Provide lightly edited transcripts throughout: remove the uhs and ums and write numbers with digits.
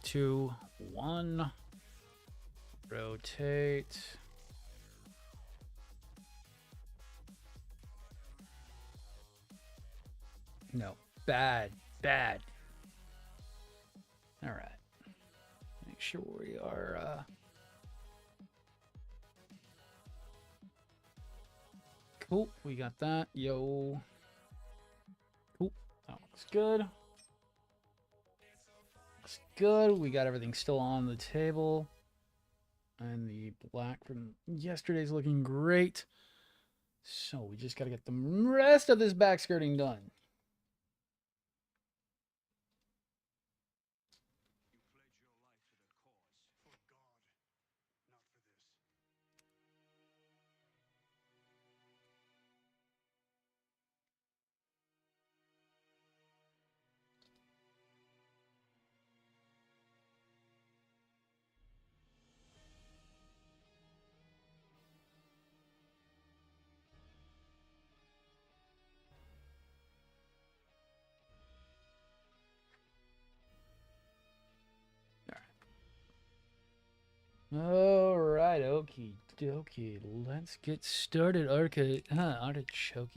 2, 1. Rotate. No. Bad. Bad. All right. Make sure we are... Cool. We got that. Yo. Cool. That looks good. Looks good. We got everything still on the table. And the black from yesterday's looking great. So we just got to get the rest of this back skirting done. All right, okie dokie. Let's get started. Artichoke.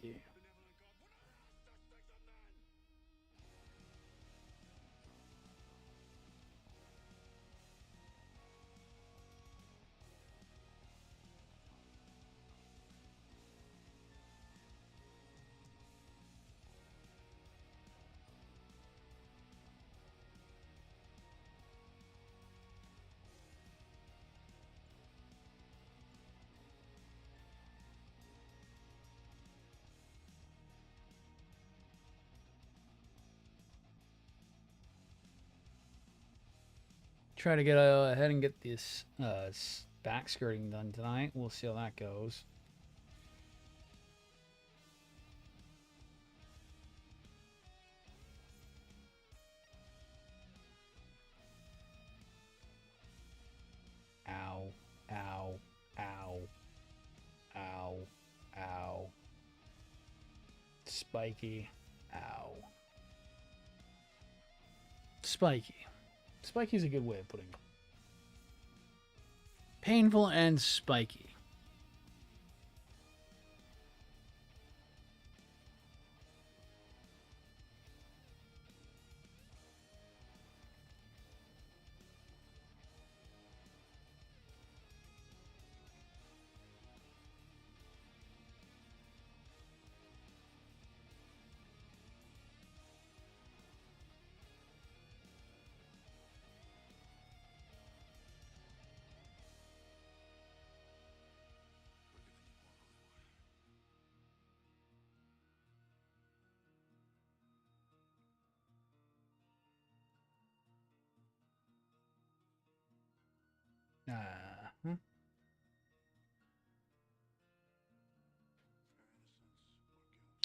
Try to get ahead and get this back skirting done tonight. We'll see how that goes. Ow, ow, ow, ow, ow. Spiky, ow. Spiky. Spiky is a good way of putting it. Painful and spiky.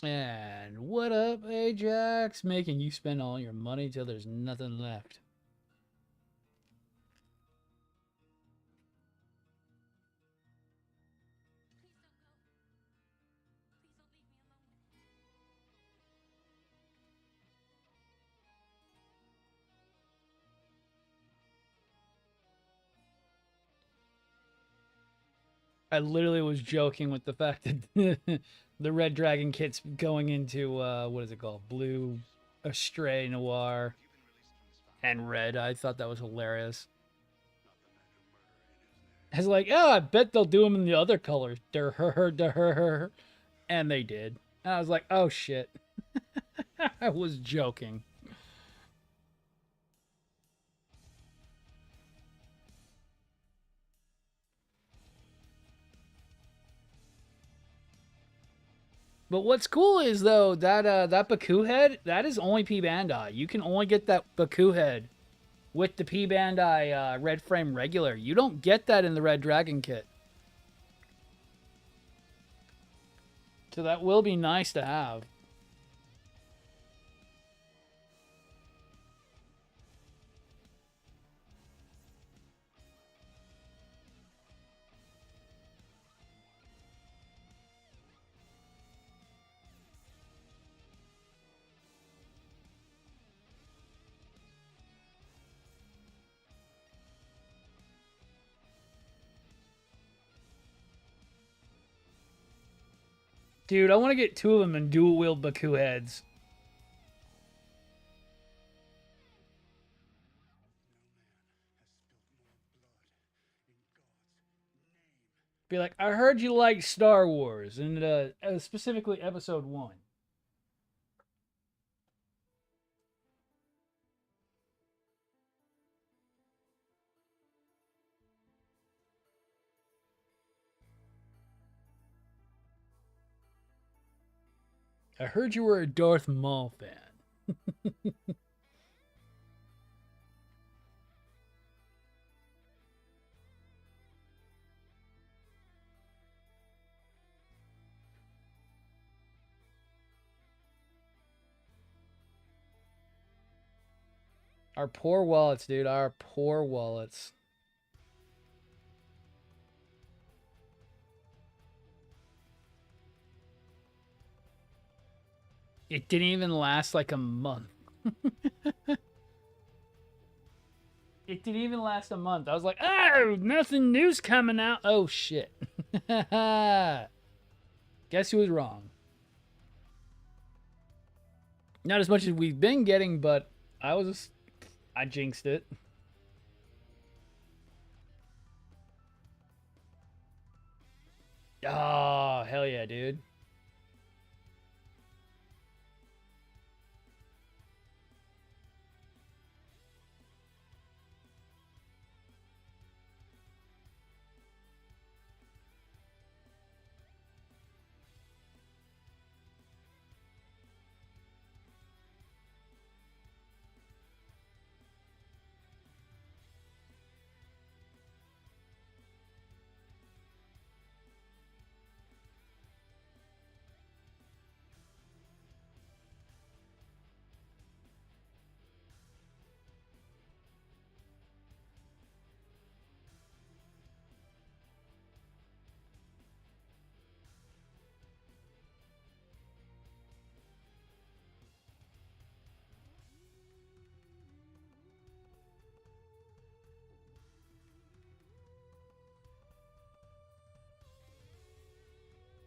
And what up, Ajax? Making you spend all your money till there's nothing left. I literally was joking with the fact that the Red Dragon kit's going into, what is it called? Blue, Astray, Noir, and Red. I thought that was hilarious. It's like, oh, I bet they'll do them in the other colors. And they did. And I was like, oh, shit. I was joking. But what's cool is though that that Baku head, that is only P Bandai. You can only get that Baku head with the P Bandai red frame regular. You don't get that in the Red Dragon kit. So that will be nice to have. Dude, I want to get two of them and dual wield Baku heads. Be like, I heard you like Star Wars, and specifically Episode 1. I heard you were a Darth Maul fan. Our poor wallets, dude. Our poor wallets. It didn't even last like a month. It didn't even last a month. I was like, oh, nothing new's coming out. Oh, shit. Guess who was wrong? Not as much as we've been getting, but I jinxed it. Oh, hell yeah, dude.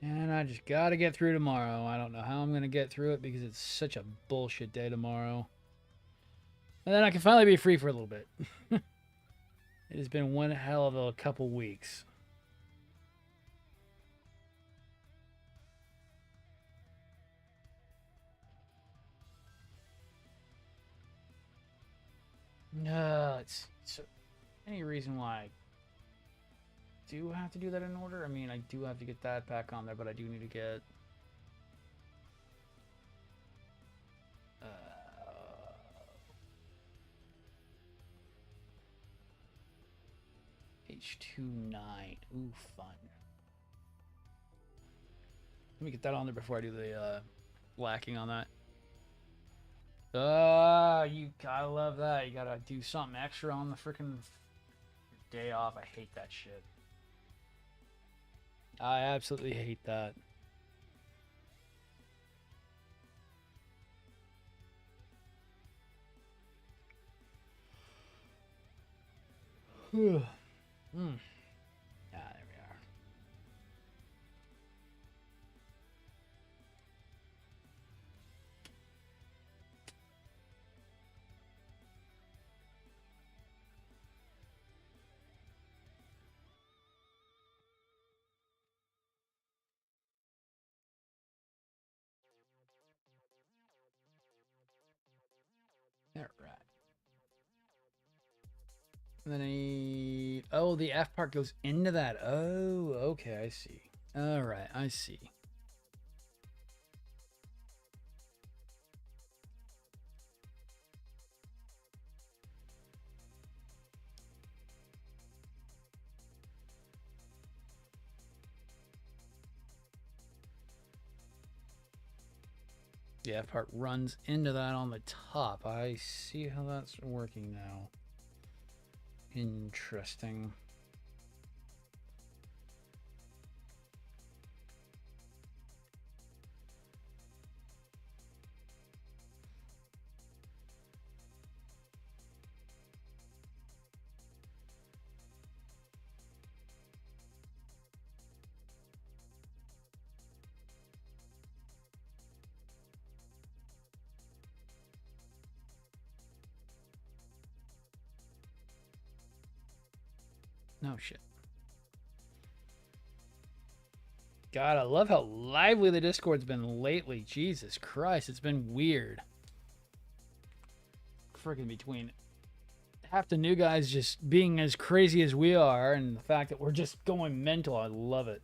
And I just gotta get through tomorrow. I don't know how I'm gonna get through it because it's such a bullshit day tomorrow. And then I can finally be free for a little bit. It has been one hell of a couple weeks. No, it's any reason why I do have to do that in order? I mean, I do have to get that back on there, but I do need to get H29. Ooh, fun. Let me get that on there before I do the lacking on that. You gotta love that. You gotta do something extra on the freaking day off. I hate that shit. I absolutely hate that. Hmm. Ah, there we are. All right. And then oh, the F part goes into that. Oh, okay, I see. All right, I see. The F part runs into that on the top. I see how that's working now. Interesting. No shit. God, I love how lively the Discord's been lately. Jesus Christ, it's been weird. Freaking between half the new guys just being as crazy as we are and the fact that we're just going mental. I love it.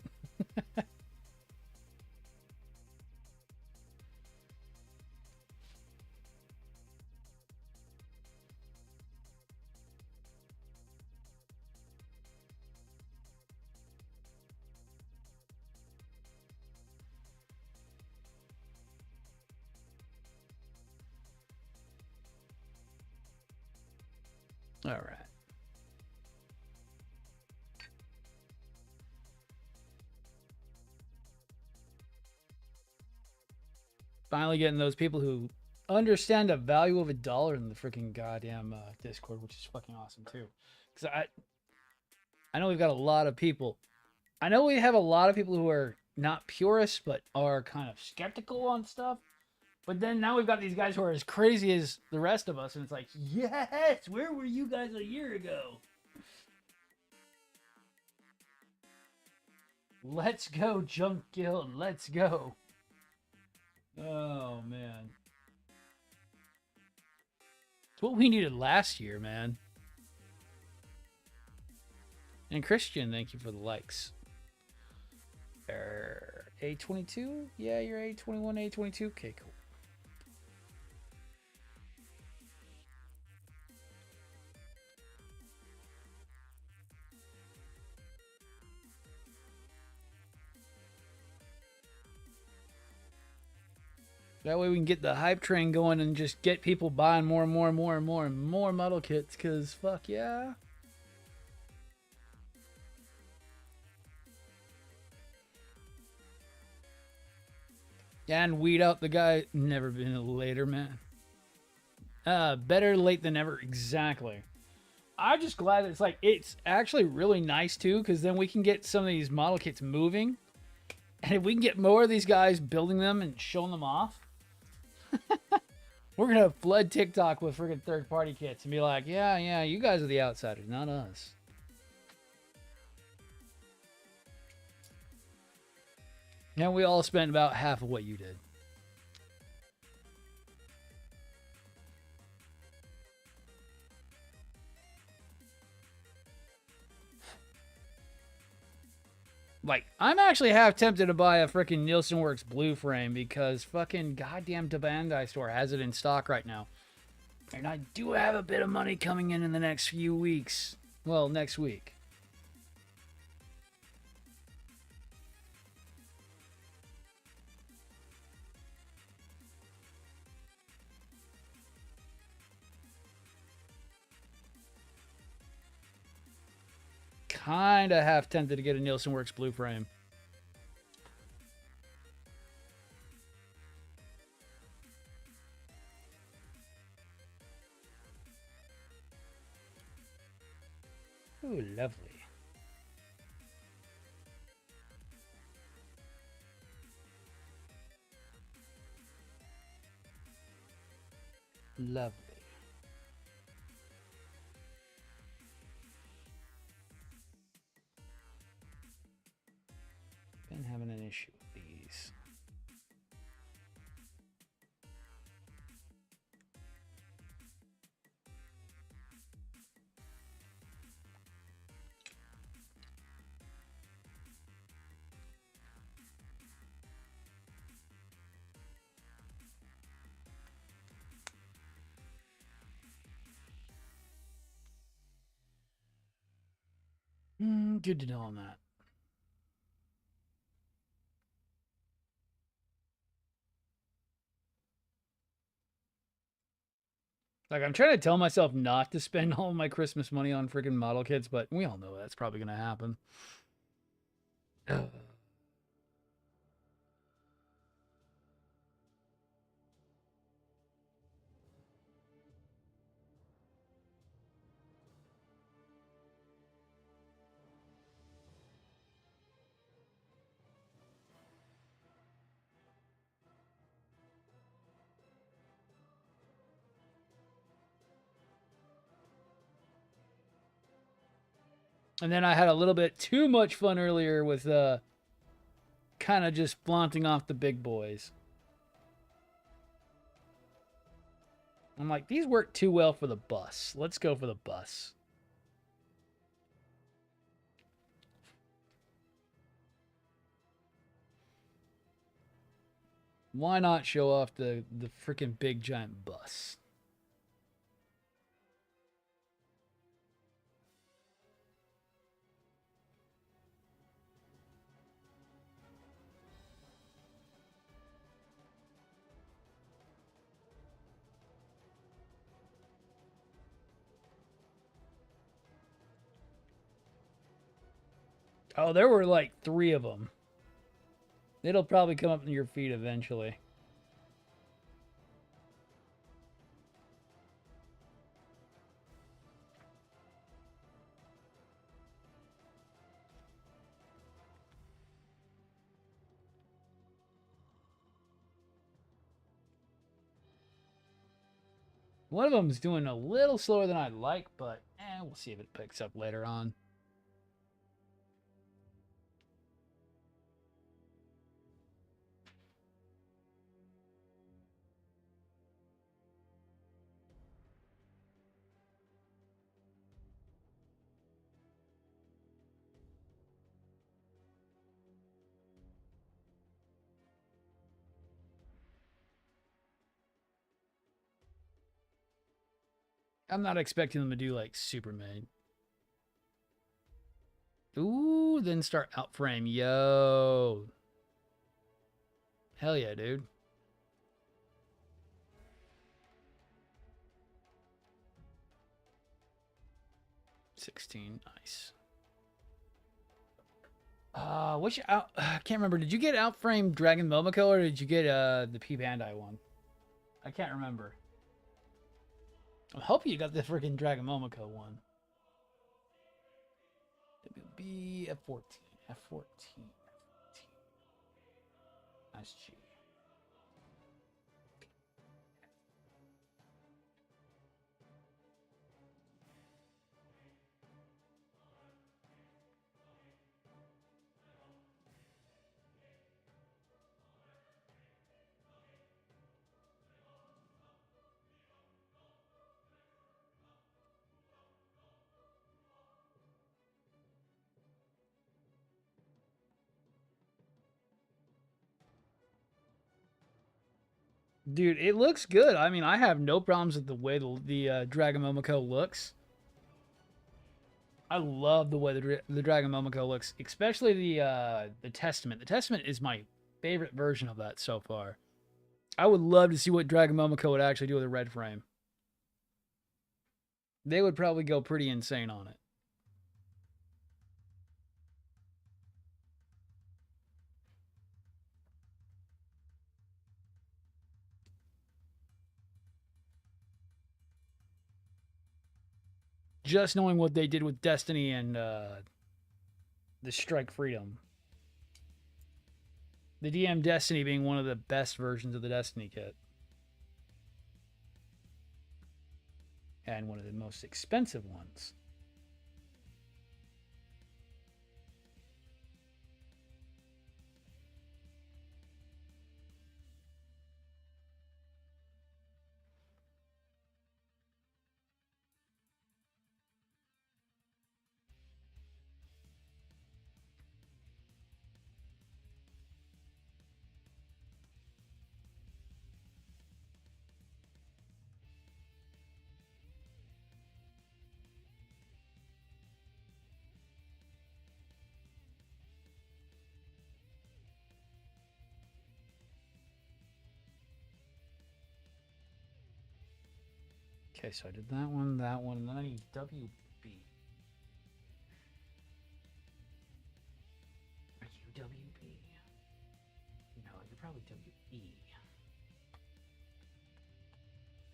All right. Finally getting those people who understand the value of $1 in the freaking goddamn Discord, which is fucking awesome too. Because I know we've got a lot of people. I know we have a lot of people who are not purists, but are kind of skeptical on stuff. But then now we've got these guys who are as crazy as the rest of us, and it's like, yes, where were you guys a year ago? Let's go, Junk Guild. Let's go. Oh, man. It's what we needed last year, man. And Christian, thank you for the likes. A22? Yeah, you're A21, A22. Okay, cool. That way we can get the hype train going and just get people buying more and more and more and more and more model kits, because fuck yeah. And weed out the guy. Never been later, man. Better late than never. Exactly. I'm just glad that it's actually really nice too, because then we can get some of these model kits moving. And if we can get more of these guys building them and showing them off, we're going to flood TikTok with freaking third-party kits and be like, yeah, you guys are the outsiders, not us. And we all spent about half of what you did. Like, I'm actually half tempted to buy a freaking Nielsen Works blue frame because fucking goddamn Bandai store has it in stock right now. And I do have a bit of money coming in the next few weeks. Well, next week. Kinda half tempted to get a Nielsen Works blue frame. Ooh, lovely. Lovely. Been having an issue with these. Good to know on that. Like, I'm trying to tell myself not to spend all my Christmas money on freaking model kits, but we all know that's probably going to happen. And then I had a little bit too much fun earlier with kind of just flaunting off the big boys. I'm like, these work too well for the bus. Let's go for the bus. Why not show off the freaking big giant bus? Oh, there were like 3 of them. It'll probably come up in your feed eventually. One of them is doing a little slower than I'd like, but we'll see if it picks up later on. I'm not expecting them to do like Superman. Ooh, then start out frame. Yo. Hell yeah, dude. $16, nice. Which out? I can't remember. Did you get Outframe Dragon Momoko or did you get the P Bandai one? I can't remember. I'm hoping you got the freaking Dragon Momoko one. WB F14, F14, F14. Nice G. Dude, it looks good. I mean, I have no problems with the way the Dragon Momoko looks. I love the way the Dragon Momoko looks, especially the Testament. The Testament is my favorite version of that so far. I would love to see what Dragon Momoko would actually do with a red frame. They would probably go pretty insane on it. Just knowing what they did with Destiny and the Strike Freedom. The DM Destiny being one of the best versions of the Destiny kit. And one of the most expensive ones. Okay, so I did that one, and then I need WB. Are you WB? No, you're probably WE.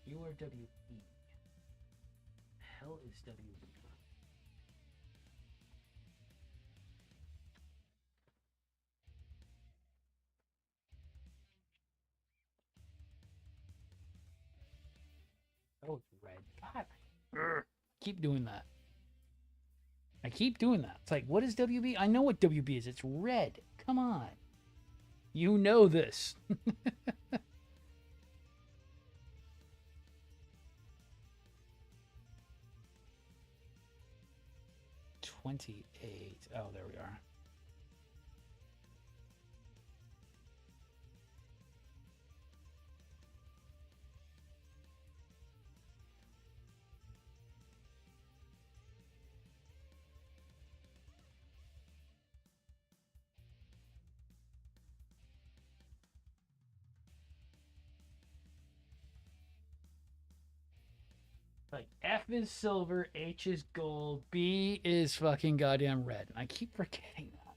You are WE. Hell is WE. Oh, it's red. God. Keep doing that. I keep doing that. It's like, what is WB? I know what WB is. It's red. Come on. You know this. 28. Oh, there we are. Like F is silver, H is gold, B is fucking goddamn red. I keep forgetting that.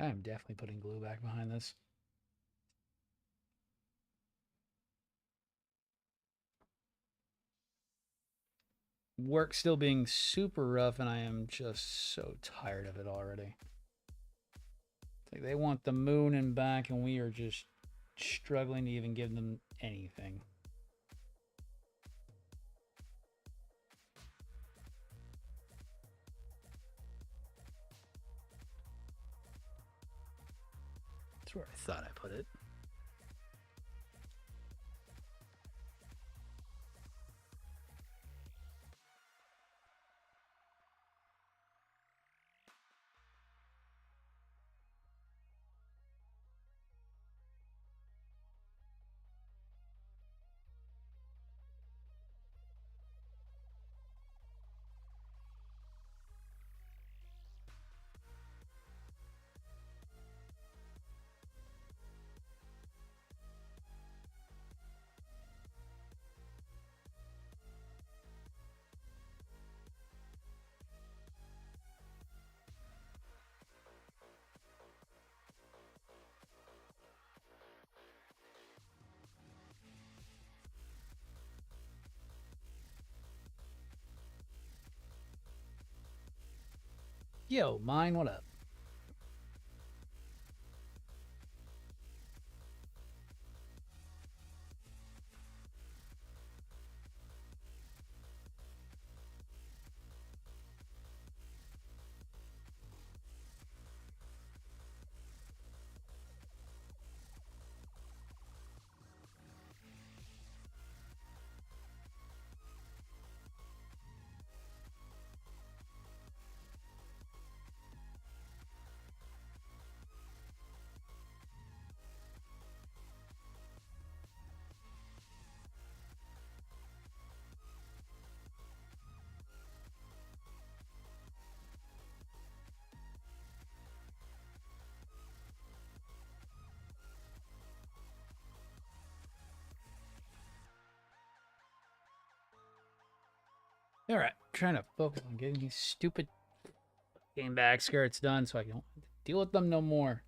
I'm definitely putting glue back behind this. Work still being super rough, and I am just so tired of it already. It's like they want the moon and back, and we are just struggling to even give them anything. That's where I thought I put it. Yo, mine, what up? All right, trying to focus on getting these stupid game bag skirts done so I don't deal with them no more.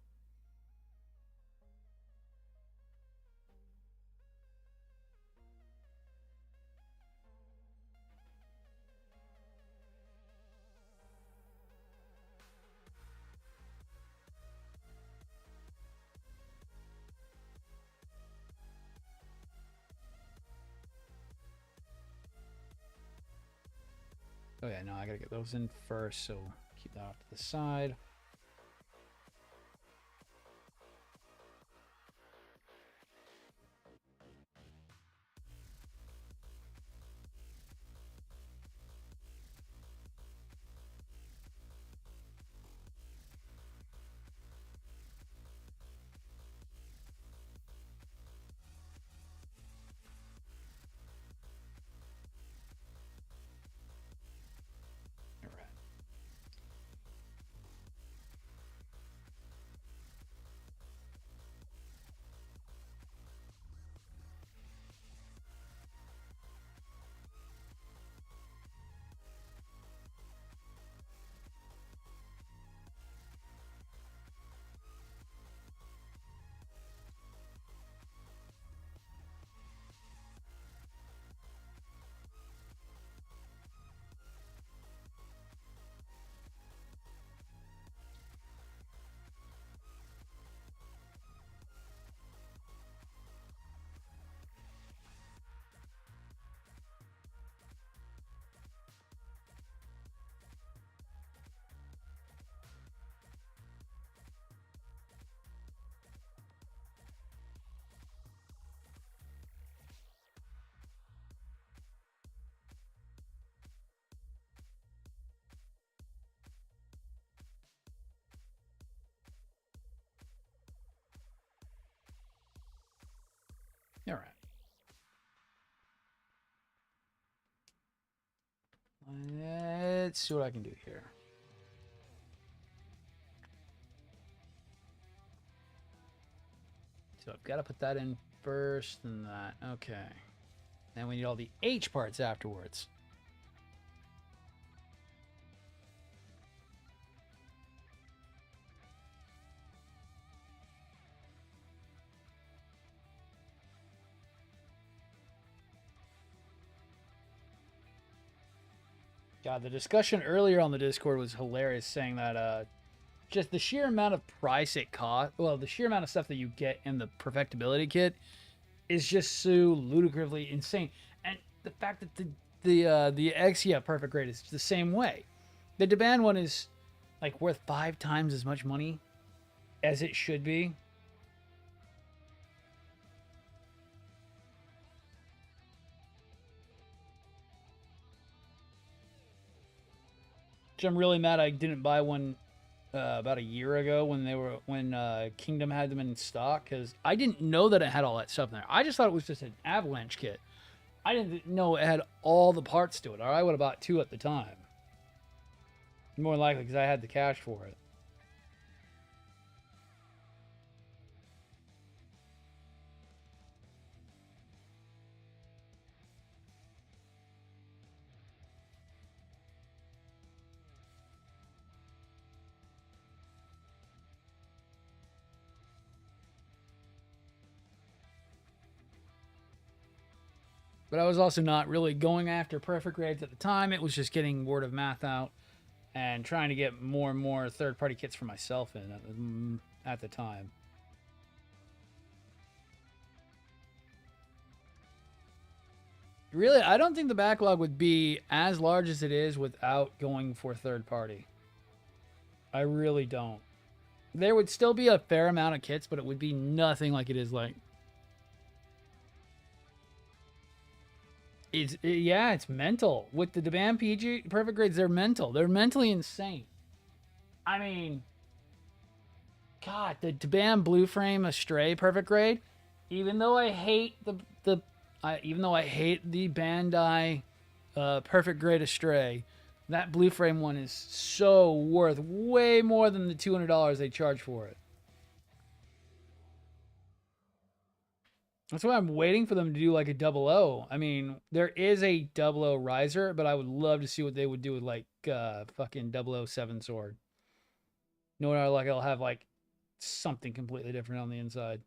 Oh yeah, no, I gotta get those in first, so keep that off to the side. let's see what I can do here. So I've got to put that in first and that. Okay. Then we need all the H parts afterwards. God, the discussion earlier on the Discord was hilarious, saying that just the sheer amount of price it costs, well, the sheer amount of stuff that you get in the perfectibility kit is just so ludicrously insane. And the fact that the X, yeah, perfect grade is the same way. The Demand one is like worth 5 times as much money as it should be. Which I'm really mad I didn't buy one about a year ago when Kingdom had them in stock, because I didn't know that it had all that stuff in there. I just thought it was just an Avalanche kit. I didn't know it had all the parts to it, or I would have bought 2 at the time. More likely because I had the cash for it. But I was also not really going after perfect grades at the time. It was just getting word of mouth out and trying to get more and more third-party kits for myself in at the time. Really, I don't think the backlog would be as large as it is without going for third-party. I really don't. There would still be a fair amount of kits, but it would be nothing like it is like. It's mental. With the Demand PG perfect grades, they're mental. They're mentally insane. I mean, God, the Demand Blue Frame Astray perfect grade. Even though I hate even though I hate the Bandai perfect grade Astray, that Blue Frame one is so worth way more than the $200 they charge for it. That's why I'm waiting for them to do like a 00. I mean, there is a 00 riser, but I would love to see what they would do with like fucking 007 sword. No, like I'll have like something completely different on the inside.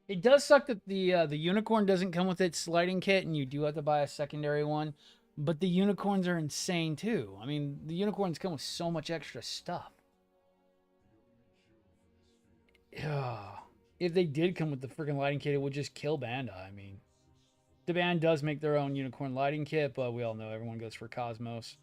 It does suck that the unicorn doesn't come with its lighting kit, and you do have to buy a secondary one. But the unicorns are insane too. I mean, the unicorns come with so much extra stuff. Yeah. If they did come with the freaking lighting kit, it would just kill Bandai. I mean, the band does make their own unicorn lighting kit, but we all know everyone goes for Cosmos.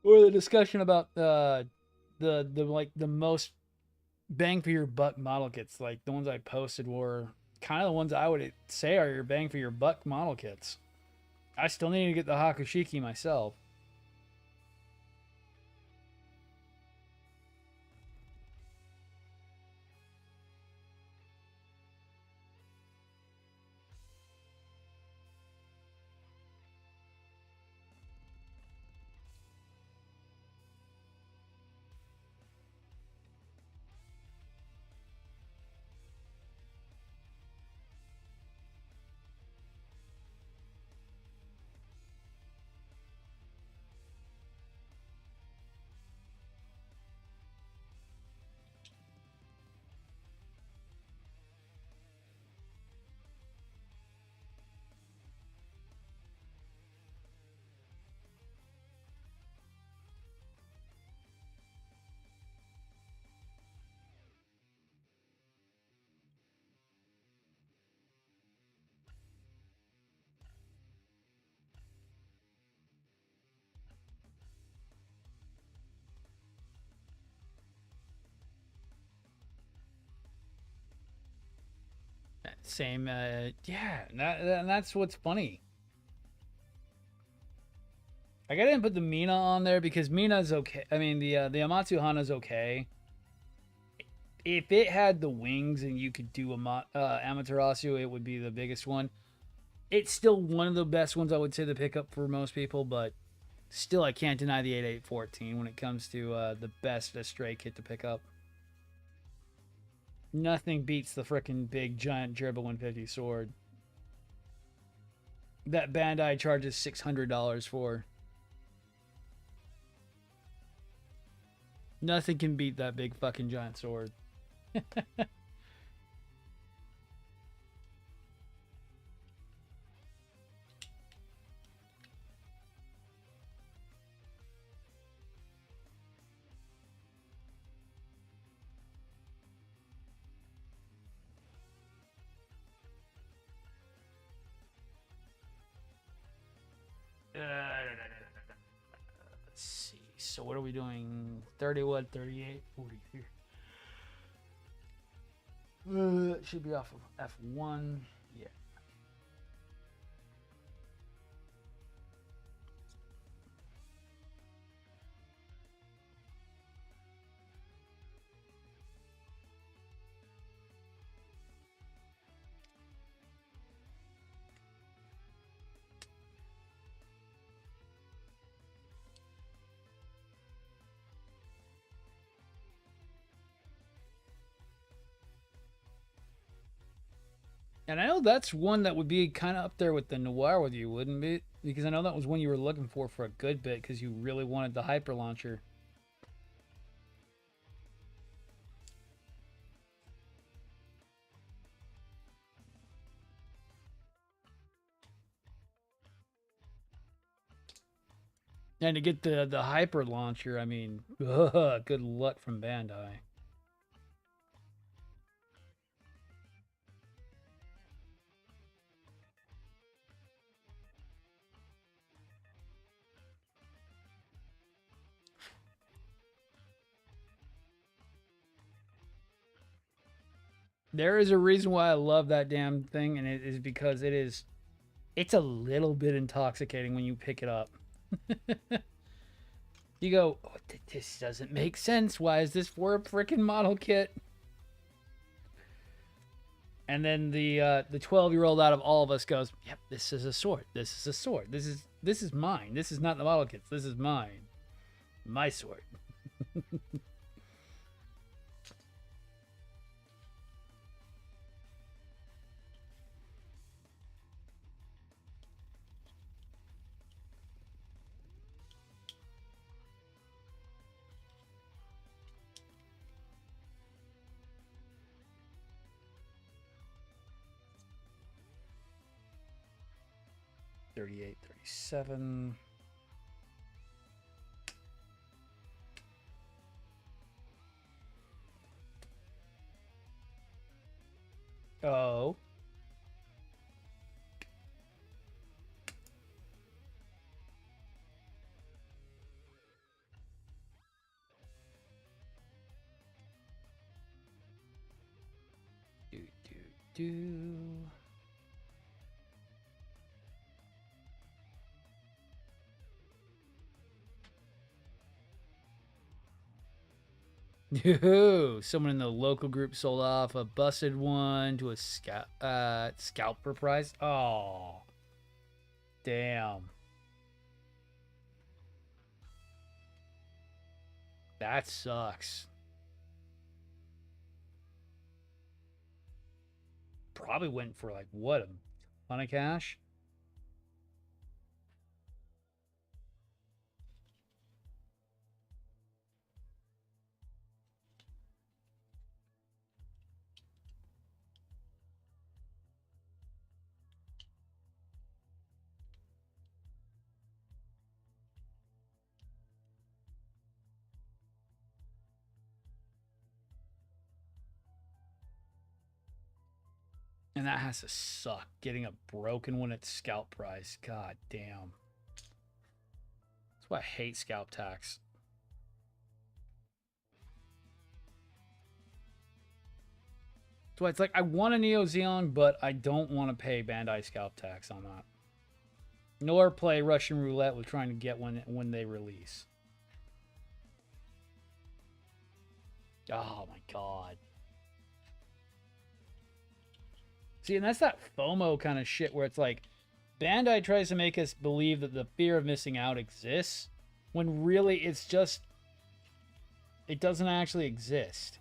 Or the discussion about the like the most bang for your buck model kits, like the ones I posted were kind of the ones I would say are your bang for your buck model kits. I still need to get the Hakushiki myself. Same. Yeah, and that's what's funny. Like I didn't put the Mina on there because Mina's okay. I mean the Amatsu Hana's okay. If it had the wings and you could do Amaterasu, it would be the biggest one. It's still one of the best ones I would say to pick up for most people, but still I can't deny the 8814 when it comes to the best Stray kit to pick up. Nothing beats the frickin' big giant Gerbil 150 sword that Bandai charges $600 for. Nothing can beat that big fucking giant sword. Let's see. So what are we doing? 31, 38, 40 here. It should be off of F1. Yeah. And I know that's one that would be kind of up there with the Noir with you, wouldn't it? Because I know that was one you were looking for a good bit because you really wanted the Hyper Launcher. And to get the Hyper Launcher, I mean, good luck from Bandai. There is a reason why I love that damn thing, and it is because it's a little bit intoxicating when you pick it up. You go, oh, this doesn't make sense. Why is this for a freaking model kit? And then the 12-year-old out of all of us goes, yep, this is a sword. This is a sword. This is mine. This is not the model kits. This is mine. My sword. 38, 37. Oh. Do. Yo, someone in the local group sold off a busted one to a scalper price. Oh, damn. That sucks. Probably went for like what, a ton of cash? And that has to suck, getting a broken one at scalp price. God damn. That's why I hate scalp tax. So it's like I want a Neo Zeon, but I don't want to pay Bandai scalp tax on that. Nor play Russian roulette with trying to get one when they release. Oh my god. See, and that's that FOMO kind of shit where it's like Bandai tries to make us believe that the fear of missing out exists when really it's just it doesn't actually exist.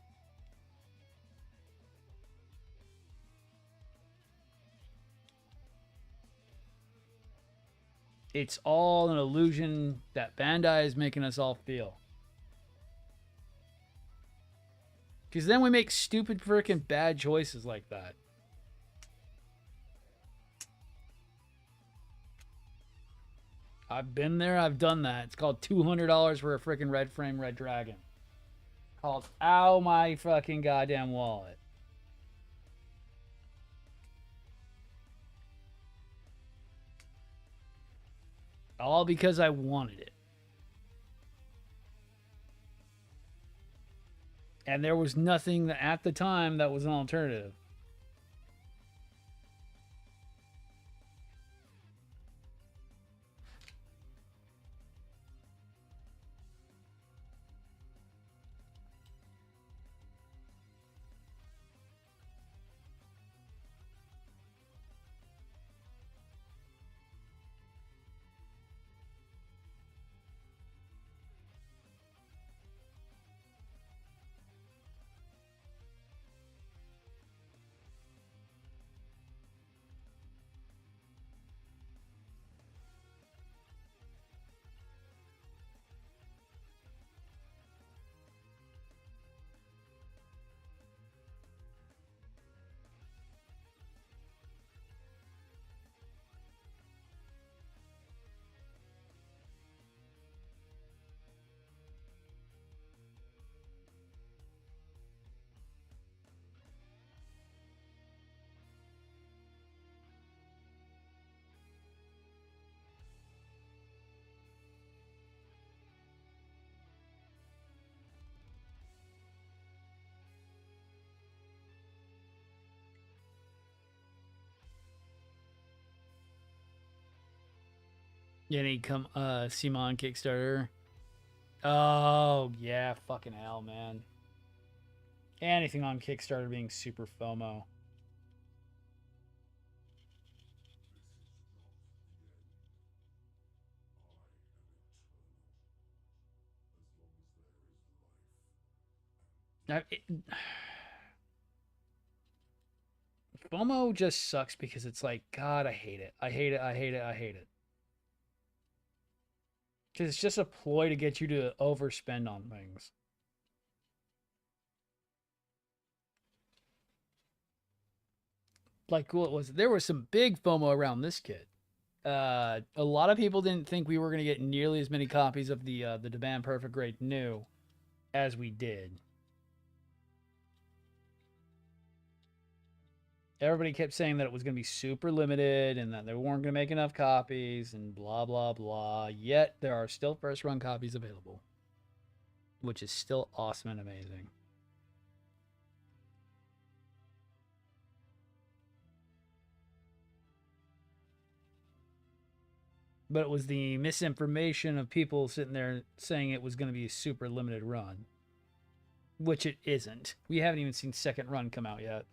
It's all an illusion that Bandai is making us all feel. Because then we make stupid freaking bad choices like that. I've been there, I've done that. It's called $200 for a freaking red frame red dragon. Called ow my fucking goddamn wallet. All because I wanted it. And there was nothing that, at the time that was an alternative. Yeah, need come Simon Kickstarter. Oh yeah, fucking hell, man. Anything on Kickstarter being super FOMO. FOMO just sucks because it's like, God, I hate it. I hate it. I hate it. I hate it. Because it's just a ploy to get you to overspend on things. Like, cool, it was. There was some big FOMO around this kit. A lot of people didn't think we were going to get nearly as many copies of the Demand Perfect Grade New as we did. Everybody kept saying that it was going to be super limited and that they weren't going to make enough copies and blah, blah, blah. Yet there are still first run copies available, which is still awesome and amazing. But it was the misinformation of people sitting there saying it was going to be a super limited run, which it isn't. We haven't even seen second run come out yet.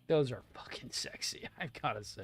Those are fucking sexy, I've got to say.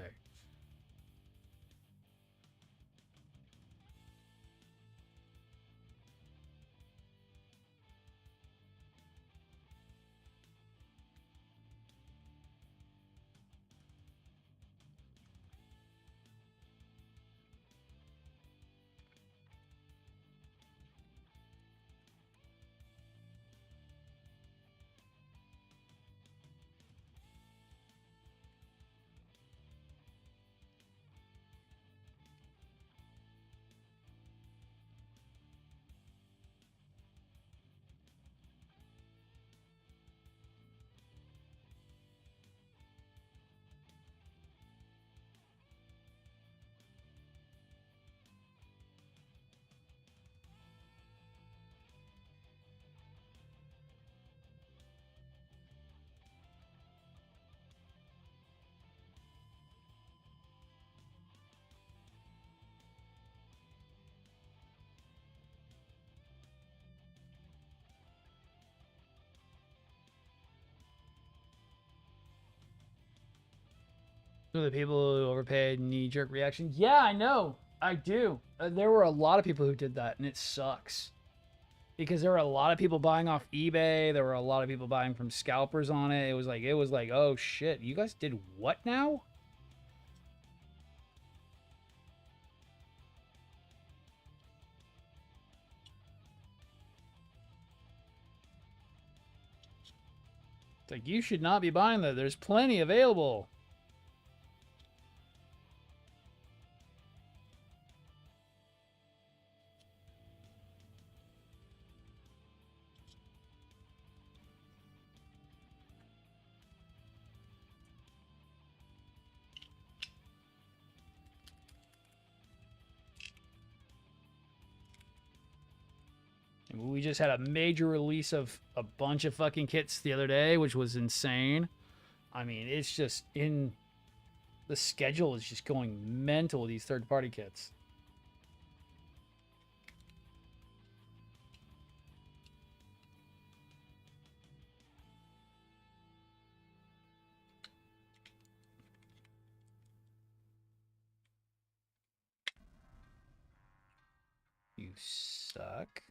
The people who overpaid, knee-jerk reaction. Yeah, I know. I do. There were a lot of people who did that, and it sucks. Because there were a lot of people buying off eBay. There were a lot of people buying from scalpers on it. It was like, oh shit, you guys did what now? It's like, you should not be buying that. There's plenty available. We just had a major release of a bunch of fucking kits the other day, which was insane. I mean, it's just in the schedule is just going mental with these third-party kits. You suck.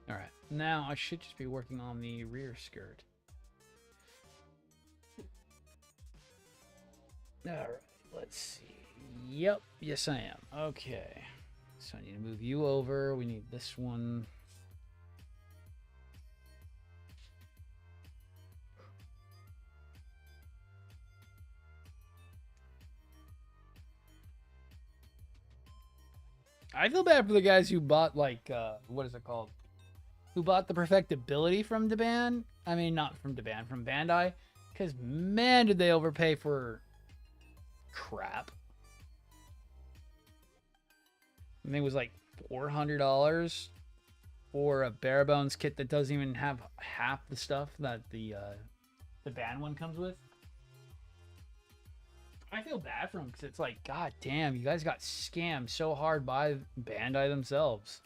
All right, now I should just be working on the rear skirt. All right, let's see. Yep, yes I am. Okay, so I need to move you over. We need this one. I feel bad for the guys who bought, like, what is it called? Who bought the perfectibility from Deban? I mean, not from Deban, from Bandai. Because, man, did they overpay for crap. I think it was like $400 for a bare bones kit that doesn't even have half the stuff that the band one comes with. I feel bad for them because it's like, god damn, you guys got scammed so hard by Bandai themselves.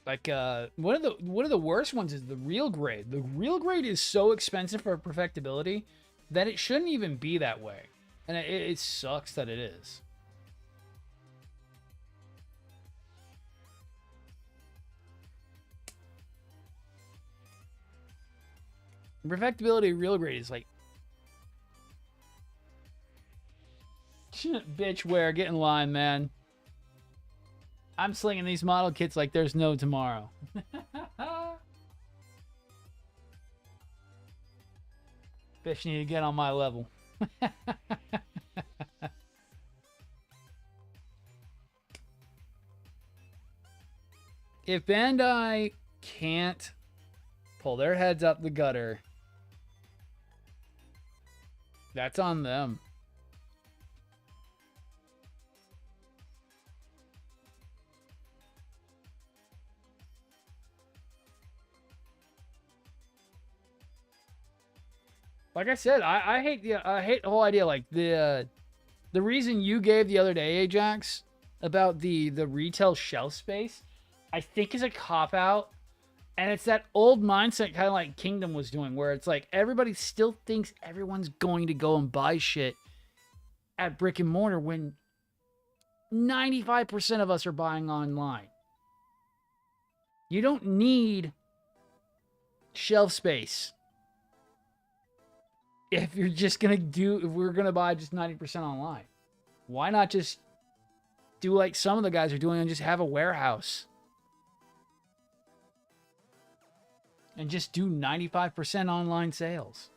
Like one of the worst ones is the real grade. The real grade is so expensive for perfectibility that it shouldn't even be that way, and it sucks that it is. Perfectibility real grade is like, bitch, where get in line, man. I'm slinging these model kits like there's no tomorrow. Bitch, you need to get on my level. If Bandai can't pull their heads up the gutter, that's on them. Like I said, I hate the whole idea. Like the reason you gave the other day, Ajax, about the retail shelf space, I think is a cop out, And it's that old mindset, kind of like Kingdom was doing, where it's like everybody still thinks everyone's going to go and buy shit at brick and mortar when 95% of us are buying online. You don't need shelf space if you're just going to do, if we're going to buy just 90% online. Why not just do like some of the guys are doing and just have a warehouse? And just do 95% online sales.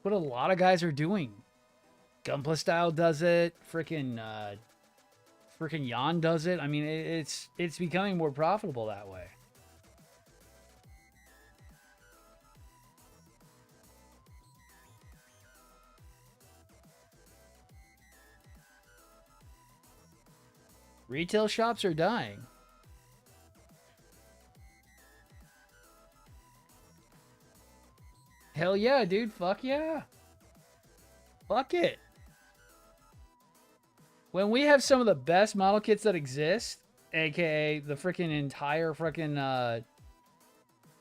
What a lot of guys are doing. Gunpla Style does it. Freaking Jan does it. I mean, it's becoming more profitable that way. Retail shops are dying. Hell yeah, dude. Fuck yeah. Fuck it. When we have some of the best model kits that exist, aka the freaking entire freaking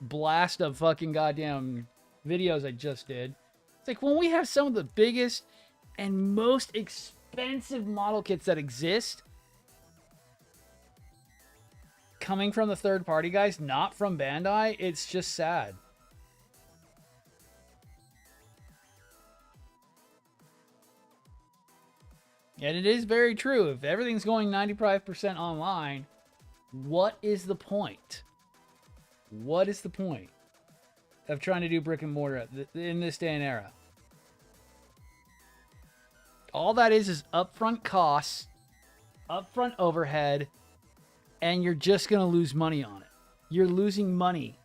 blast of fucking goddamn videos I just did, it's like when we have some of the biggest and most expensive model kits that exist coming from the third party guys, not from Bandai, it's just sad. And it is very true. If everything's going 95% online, what is the point? What is the point of trying to do brick and mortar in this day and era? All that is upfront costs, upfront overhead, and you're just going to lose money on it. You're losing money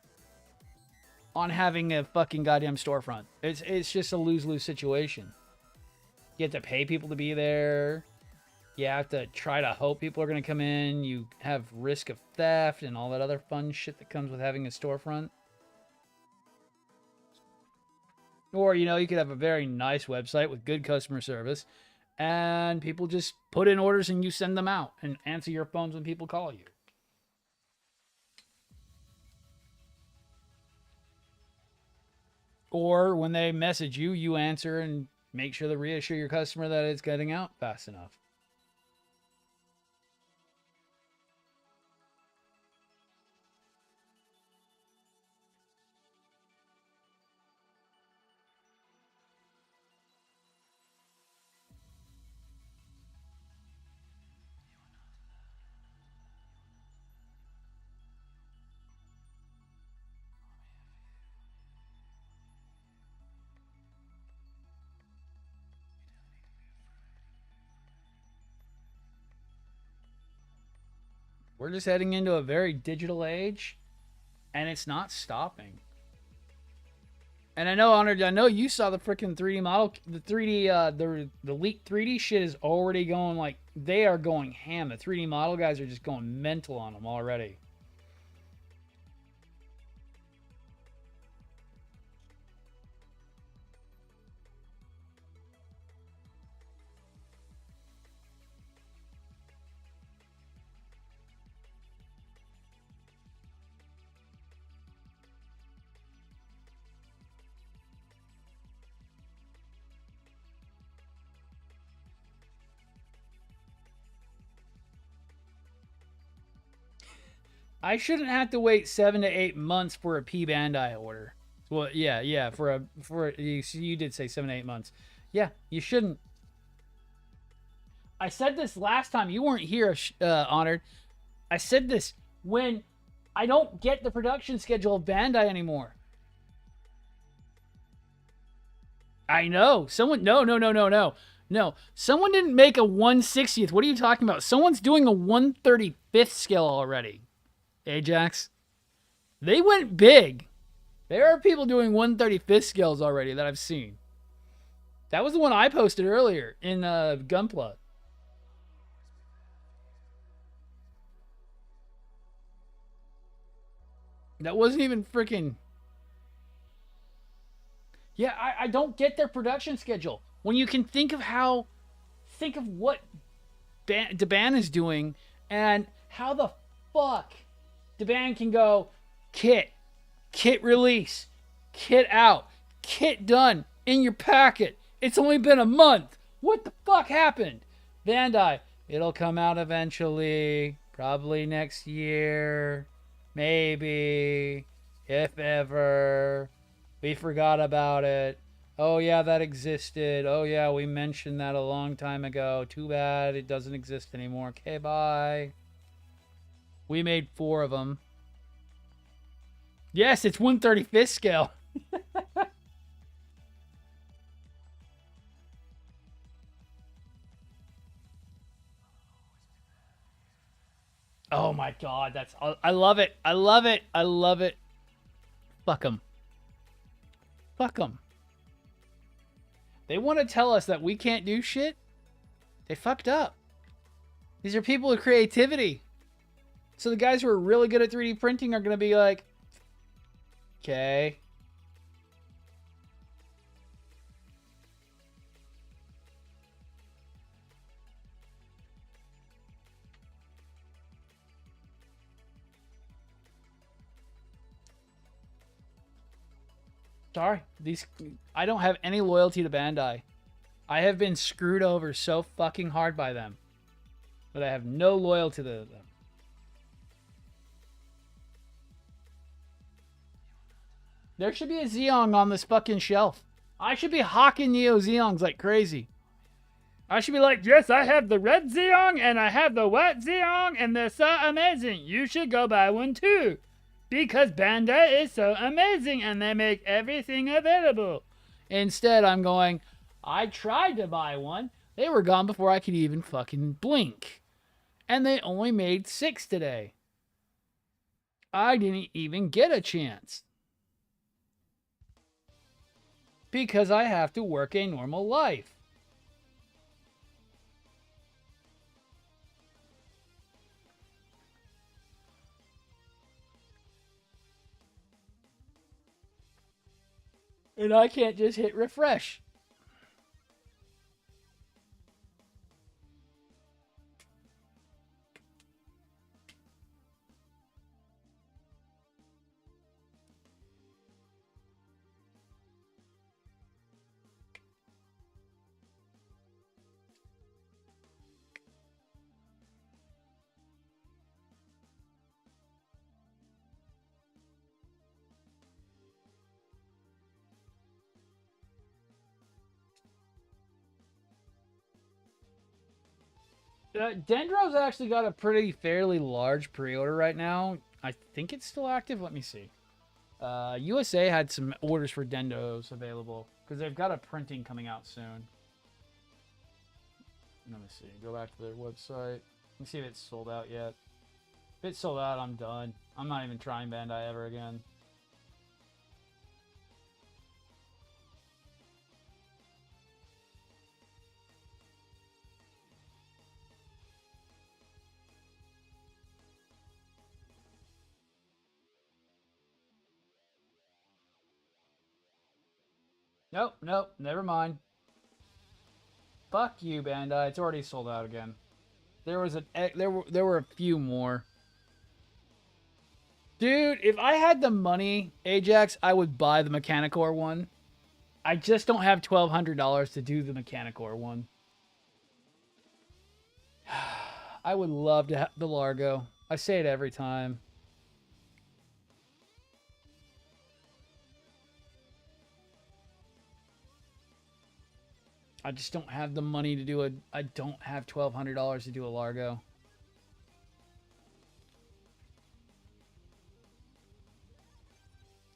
on having a fucking goddamn storefront. It's just a lose-lose situation. You have to pay people to be there. You have to try to hope people are going to come in. You have risk of theft and all that other fun shit that comes with having a storefront. Or, you know, you could have a very nice website with good customer service and people just put in orders and you send them out and answer your phones when people call you. Or when they message you, you answer and make sure to reassure your customer that it's getting out fast enough. We're just heading into a very digital age, and it's not stopping. And I know, Honored, I know you saw the freaking 3D model, the 3D, the leaked 3D shit is already going, like, they are going ham. The 3D model guys are just going mental on them already. I shouldn't have to wait 7 to 8 months for a P Bandai order. Well, yeah, you did say 7 to 8 months. Yeah, you shouldn't. I said this last time. You weren't here, Honored. I said this when I don't get the production schedule of Bandai anymore. I know. Someone, no. Someone didn't make a 1/60th. What are you talking about? Someone's doing a 1/35th scale already. Ajax. They went big. There are people doing 1/35th scales already that I've seen. That was the one I posted earlier in Gunpla. That wasn't even freaking... Yeah, I don't get their production schedule. When you can think of what Daban is doing and how the fuck Daban can go, Kit, Kit release. Kit out. Kit done. In your packet. It's only been a month. What the fuck happened? Bandai. It'll come out eventually. Probably next year. Maybe. If ever. We forgot about it. Oh, yeah, that existed. Oh, yeah, we mentioned that a long time ago. Too bad it doesn't exist anymore. Okay, bye. We made 4 of them. Yes, it's 1/35th scale. Oh my god, that's... I love it. I love it. I love it. Fuck them. Fuck them. They want to tell us that we can't do shit? They fucked up. These are people with creativity. So the guys who are really good at 3D printing are going to be like, okay. Sorry, I don't have any loyalty to Bandai. I have been screwed over so fucking hard by them. But I have no loyalty to them. There should be a Zeong on this fucking shelf. I should be hawking Neo Zeongs like crazy. I should be like, yes, I have the red Zeong and I have the white Zeong and they're so amazing. You should go buy one too. Because Bandai is so amazing and they make everything available. Instead, I'm going, I tried to buy one. They were gone before I could even fucking blink. And they only made 6 today. I didn't even get a chance. Because I have to work a normal life. And I can't just hit refresh. Dendro's actually got a pretty fairly large pre-order right now. I think it's still active. Let me see. USA had some orders for Dendros available because they've got a printing coming out soon. Let me see. Go back to their website. Let me see if it's sold out yet. If it's sold out, I'm done. I'm not even trying Bandai ever again. Nope, nope, never mind. Fuck you, Bandai. It's already sold out again. There were a few more. Dude, if I had the money, Ajax, I would buy the Mechanicore one. I just don't have $1,200 to do the Mechanicore one. I would love to have the Largo. I say it every time. I just don't have the money to do I don't have $1,200 to do a Largo.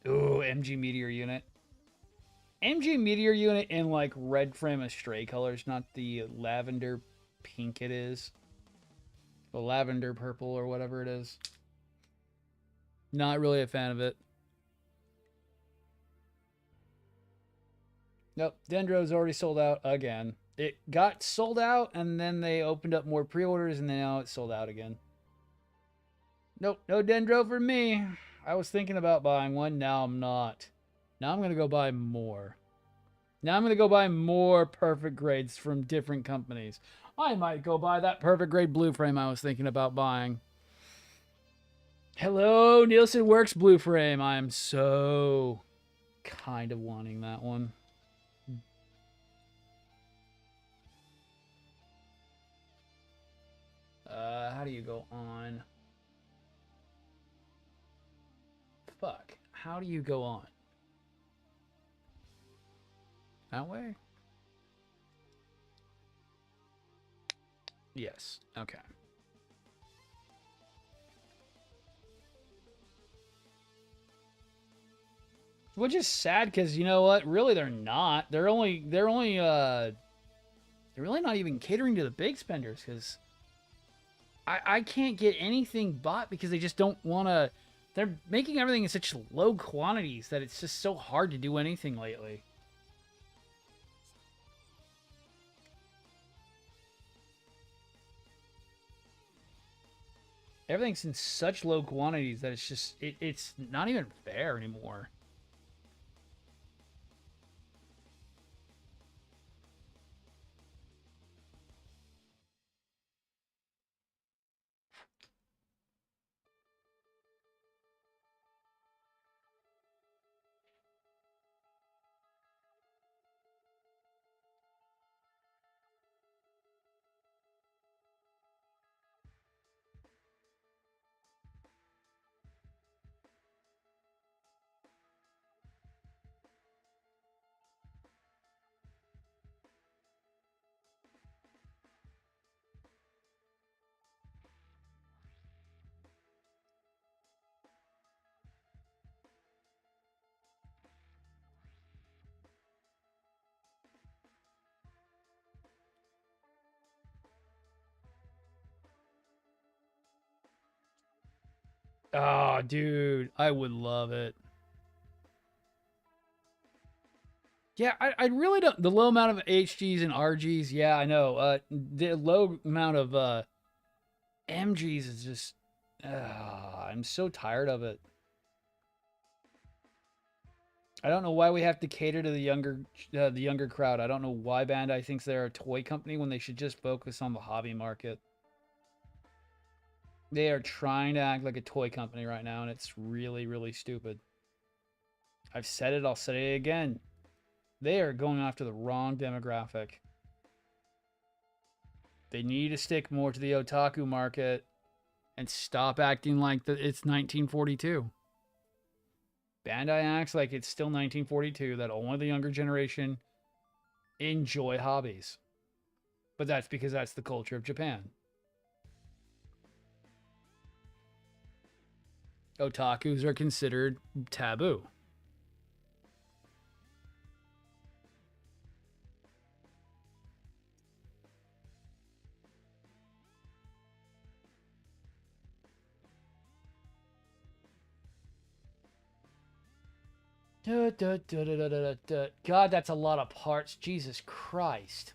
Ooh, MG Meteor Unit. MG Meteor Unit in like red frame of stray colors, not the lavender pink it is. The lavender purple or whatever it is. Not really a fan of it. Nope, Dendro's already sold out again. It got sold out, and then they opened up more pre-orders, and now it's sold out again. Nope, no Dendro for me. I was thinking about buying one, now I'm not. Now I'm going to go buy more. Now I'm going to go buy more perfect grades from different companies. I might go buy that perfect grade blue frame I was thinking about buying. Hello, Nielsen Works Blue Frame. I am so kind of wanting that one. How do you go on? Fuck. How do you go on? That way? Yes. Okay. Which is sad because you know what? Really, they're not. They're really not even catering to the big spenders because I can't get anything bought because they just don't want to. They're making everything in such low quantities that it's just so hard to do anything lately. Everything's in such low quantities that it's not even fair anymore. Oh, dude, I would love it. Yeah, I really don't. The low amount of HGs and RGs, yeah, I know. The low amount of MGs is just. I'm so tired of it. I don't know why we have to cater to the younger crowd. I don't know why Bandai thinks they're a toy company when they should just focus on the hobby market. They are trying to act like a toy company right now, and it's really, really stupid. I've said it. I'll say it again. They are going after the wrong demographic. They need to stick more to the otaku market and stop acting like it's 1942. Bandai acts like it's still 1942, that only the younger generation enjoy hobbies. But that's because that's the culture of Japan. Otakus are considered taboo. God, that's a lot of parts. Jesus Christ.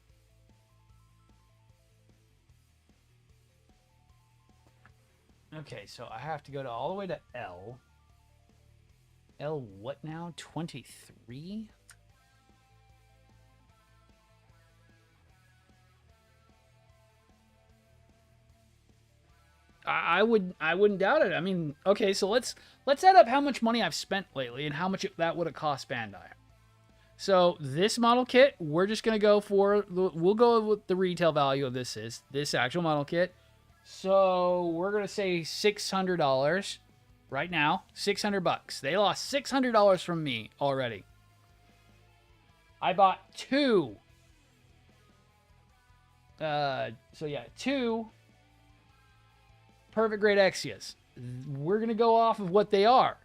Okay, so I have to go to all the way to L. L what now? 23? I wouldn't doubt it. I mean, okay, so let's add up how much money I've spent lately and how much that would have cost Bandai. So this model kit, we're just gonna go for we'll go with the retail value of this actual model kit. So we're gonna say $600 right now, $600. They lost $600 from me already. I bought two. So yeah, two perfect grade Exias. We're gonna go off of what they are.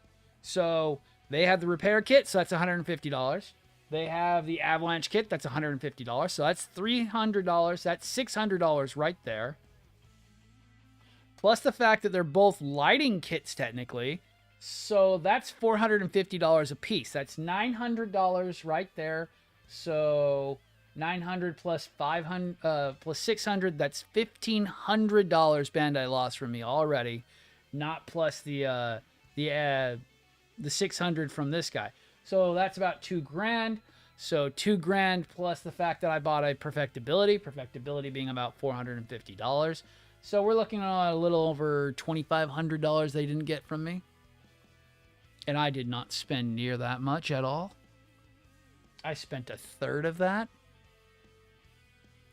So they have the repair kit, so that's $150. They have the avalanche kit, that's $150. So that's $300. That's $600 right there. Plus the fact that they're both lighting kits technically. So that's $450 a piece. That's $900 right there. So 900 plus 500 plus 600, that's $1,500 Bandai lost from me already, not plus the 600 from this guy. So that's about $2,000. So $2,000 plus the fact that I bought a perfectibility being about $450. So we're looking at a little over $2,500 they didn't get from me. And I did not spend near that much at all. I spent a third of that.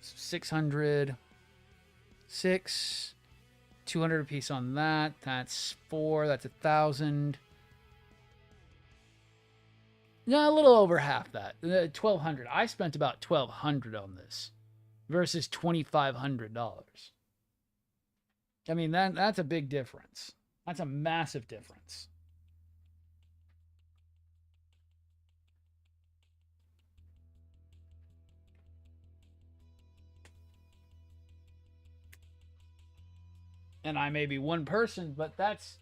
600, 200 a piece on that. That's 4. That's 1,000. No, a little over half that. 1,200. I spent about 1,200 on this versus $2,500. I mean, that's a big difference. That's a massive difference. And I may be one person, but that's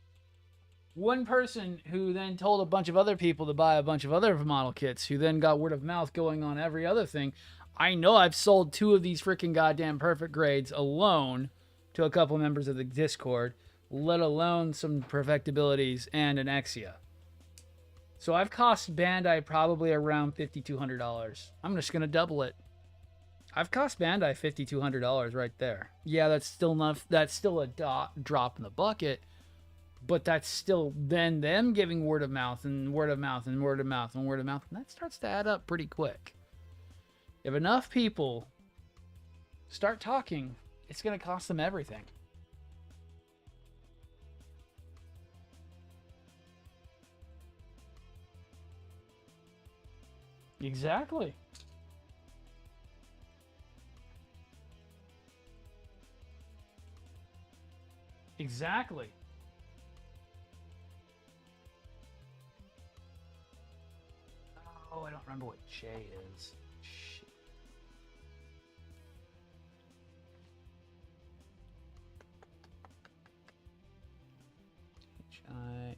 one person who then told a bunch of other people to buy a bunch of other model kits, who then got word of mouth going on every other thing. I know I've sold 2 of these freaking goddamn perfect grades alone to a couple members of the Discord, let alone some perfectibilities and an Exia. So I've cost Bandai probably around $5,200. I'm just going to double it. I've cost Bandai $5,200 right there. Yeah, that's still enough. That's still a drop in the bucket, but that's still then them giving word of mouth and word of mouth and word of mouth and word of mouth, and that starts to add up pretty quick. If enough people start talking, it's going to cost them everything. Exactly. Exactly. Oh, I don't remember what J is. Shit.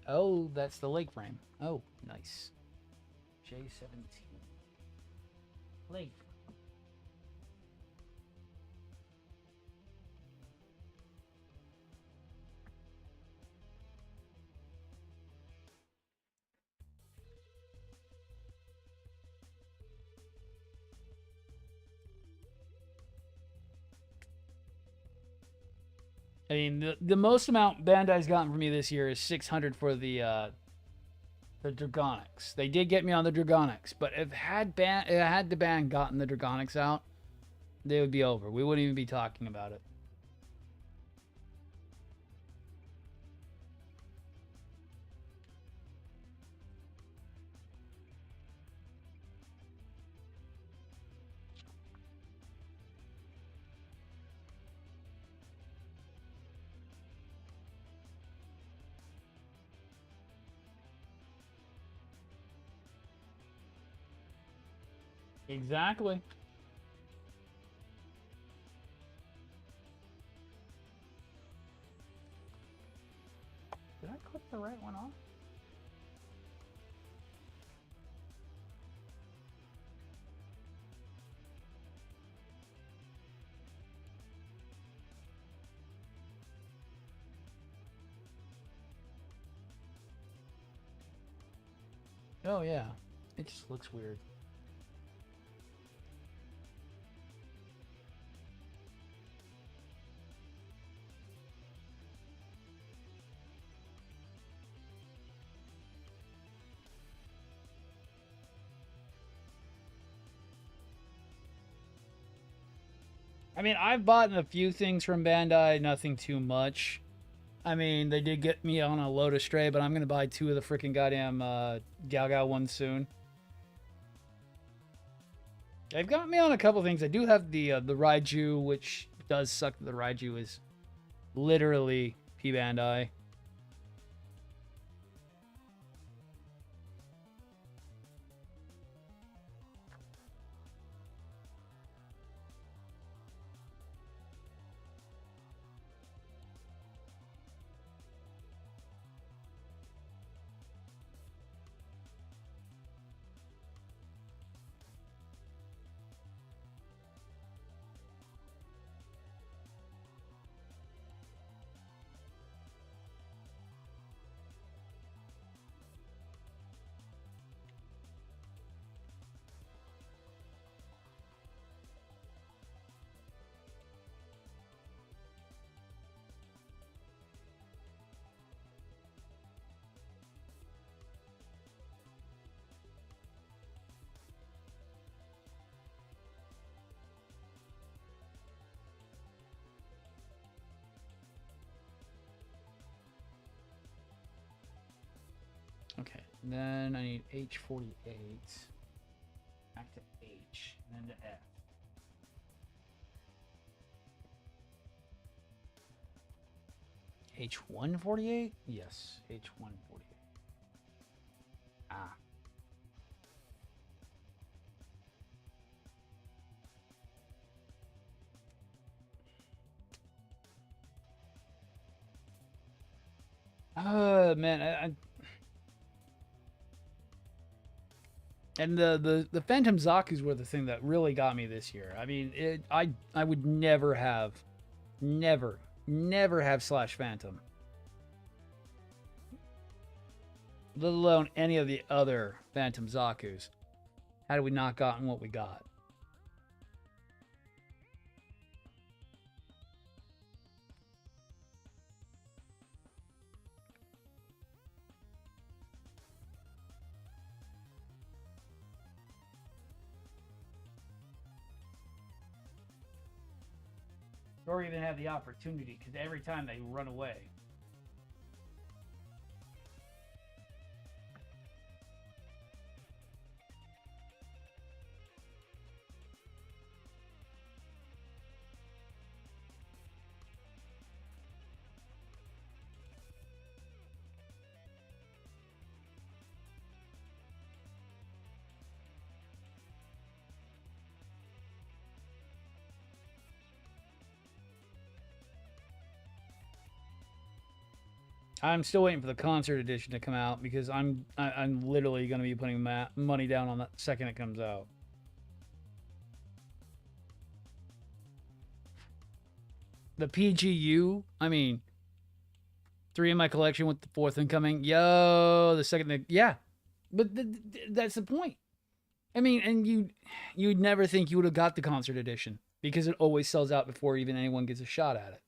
Oh, that's the leg frame. Oh, nice. J17. Leg frame. I mean, the most amount Bandai's gotten from me this year is 600 for the Dragonics. They did get me on the Dragonics, but if had the band gotten the Dragonics out, they would be over. We wouldn't even be talking about it. Exactly. Did I click the right one off? Oh yeah. It just looks weird. I mean, I've bought a few things from Bandai, nothing too much. I mean, they did get me on a Lotus Stray, but I'm going to buy 2 of the freaking goddamn Gao ones soon. They've got me on a couple things. I do have the Raiju, which does suck that the Raiju is literally P Bandai. Okay, then I need H48. Back to H, and then to F. H148? Yes, H148. Ah. Man, and the Phantom Zaku's were the thing that really got me this year. I mean, I would never have Slash Phantom, let alone any of the other Phantom Zaku's, had we not gotten what we got. Or even have the opportunity, because every time they run away. I'm still waiting for the concert edition to come out because I'm literally going to be putting money down on that second it comes out. The PGU, I mean, 3 in my collection with the 4th incoming. Yo, the second, yeah, but that's the point. I mean, and you'd never think you would have got the concert edition because it always sells out before even anyone gets a shot at it.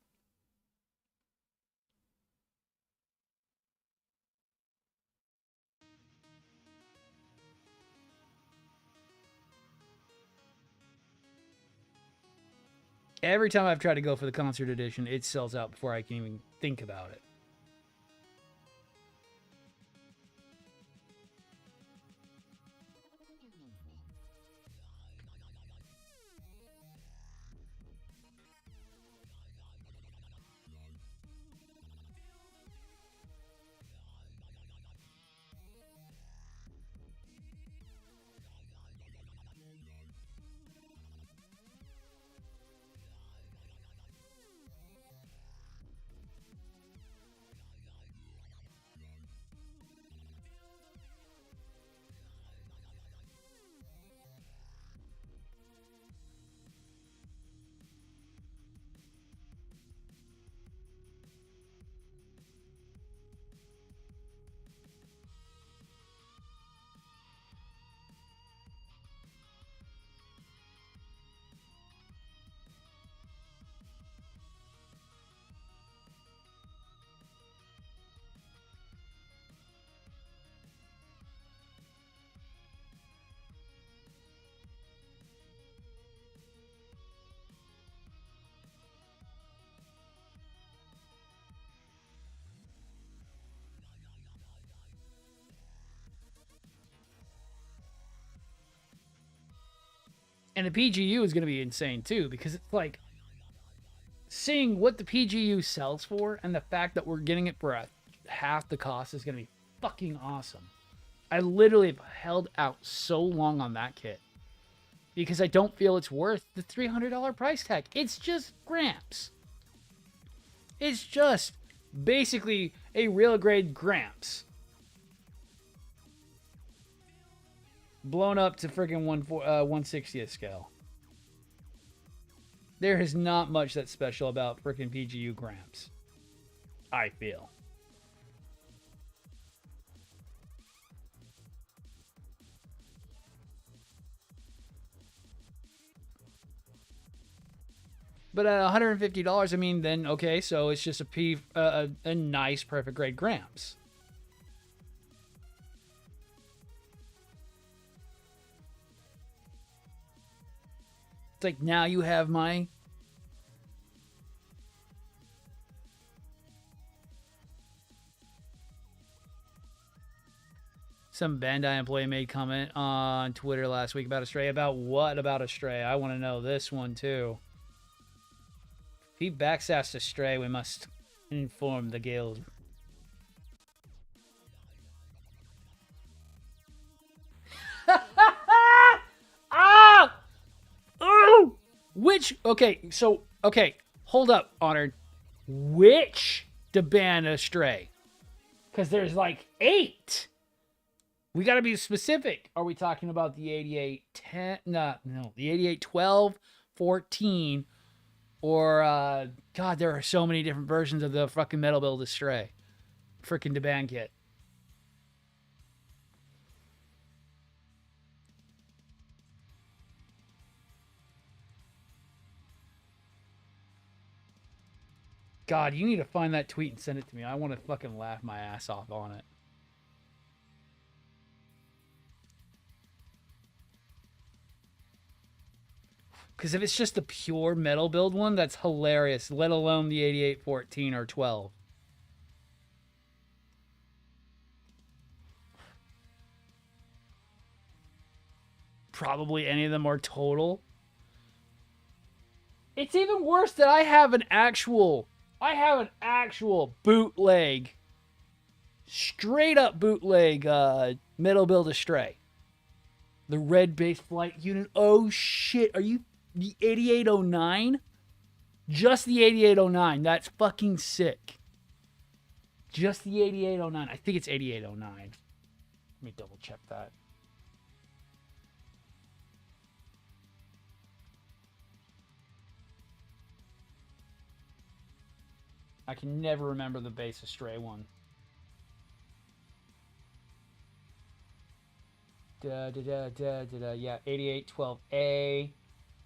Every time I've tried to go for the concert edition, it sells out before I can even think about it. And the PGU is going to be insane too, because it's like seeing what the PGU sells for and the fact that we're getting it for half the cost is going to be fucking awesome. I literally have held out so long on that kit because I don't feel it's worth the $300 price tag. It's just Gramps. It's just basically a real grade Gramps. Blown up to freaking 1/60th scale. There is not much that's special about freaking PGU Gramps, I feel. But at $150, I mean, then okay, so it's just a nice perfect grade Gramps. It's like now you have my Some Bandai employee made comment on Twitter last week about a stray. About what about a stray? I want to know this one too. If he backstabs a stray, we must inform the guild. Ah! Oh! Which, okay, so, okay, hold up, Honored. Which to ban a stray? Because there's like 8. We got to be specific. Are we talking about the 8810? No, the 8812, 14, or, God, there are so many different versions of the fucking Metal Build Stray. Freaking Deban kit. God, you need to find that tweet and send it to me. I want to fucking laugh my ass off on it. Because if it's just the pure metal build one, that's hilarious. Let alone the 8814 or 12. Probably any of them are total. It's even worse that I have an actual bootleg, straight up bootleg metal build Astray. The red base flight unit. Oh shit, are you the 8809? Just the 8809. That's fucking sick. Just the 8809. I think it's 8809. Let me double check that. I can never remember the base Astray one. Yeah, 8812A.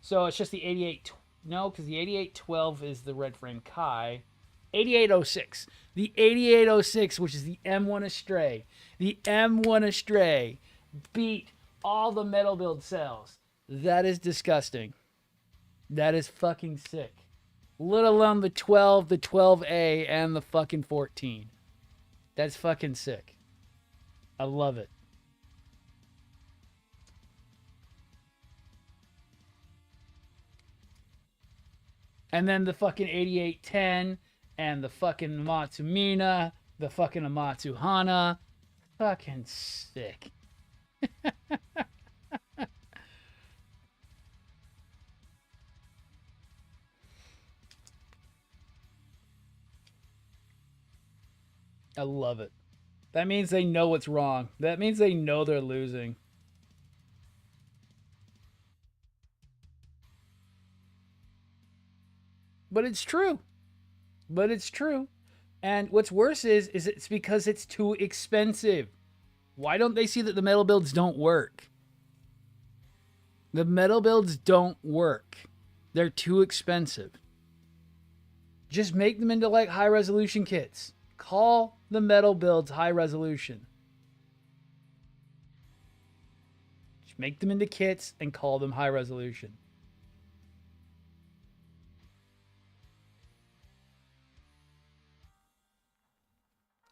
So it's just the 88. No, because the 8812 is the red frame Kai. 8806. The 8806, which is the M1 Astray. The M1 Astray beat all the metal build cells. That is disgusting. That is fucking sick. Let alone the 12, the 12A, and the fucking 14. That's fucking sick. I love it. And then the fucking 8810 and the fucking Matsumina, the fucking Amatsu Hana. Fucking sick. I love it. That means they know what's wrong. That means they know they're losing. But it's true. But it's true. And what's worse is it's because it's too expensive. Why don't they see that the metal builds don't work? The metal builds don't work. They're too expensive. Just make them into like high resolution kits. Call the metal builds high resolution. Just make them into kits and call them high resolution.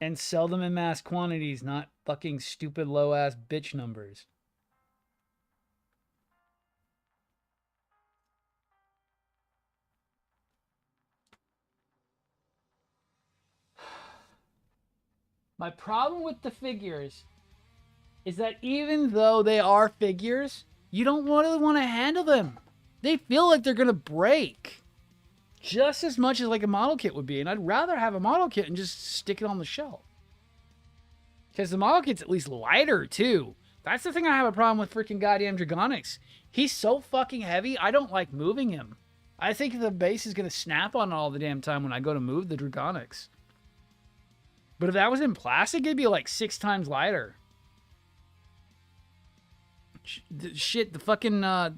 And sell them in mass quantities, not fucking stupid low-ass bitch numbers. My problem with the figures is that even though they are figures, you don't really want to handle them. They feel like they're going to break. Just as much as like a model kit would be. And I'd rather have a model kit and just stick it on the shelf. Because the model kit's at least lighter, too. That's the thing I have a problem with freaking goddamn Dragonics. He's so fucking heavy, I don't like moving him. I think the base is going to snap on all the damn time when I go to move the Dragonics. But if that was in plastic, it'd be like 6 times lighter. Shit, the fucking, the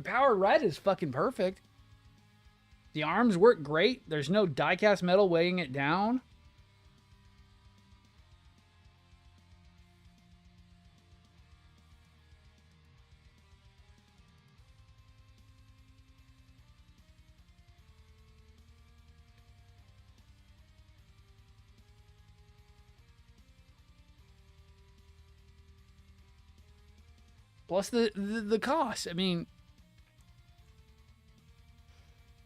power red is fucking perfect. The arms work great. There's no die-cast metal weighing it down. Plus the cost. I mean,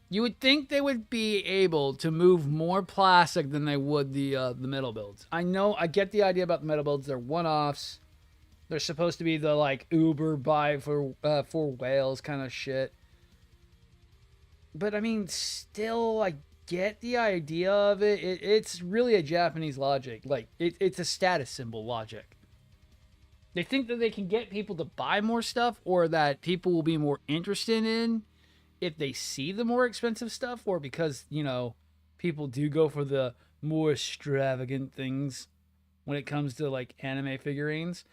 you would think they would be able to move more plastic than they would the metal builds. I know, I get the idea about the metal builds. They're one-offs. They're supposed to be the like Uber buy for whales kind of shit. But I mean, still, I get the idea of it. It's really a Japanese logic. Like it's a status symbol logic. They think that they can get people to buy more stuff, or that people will be more interested in if they see the more expensive stuff, or because, you know, people do go for the more extravagant things when it comes to like anime figurines.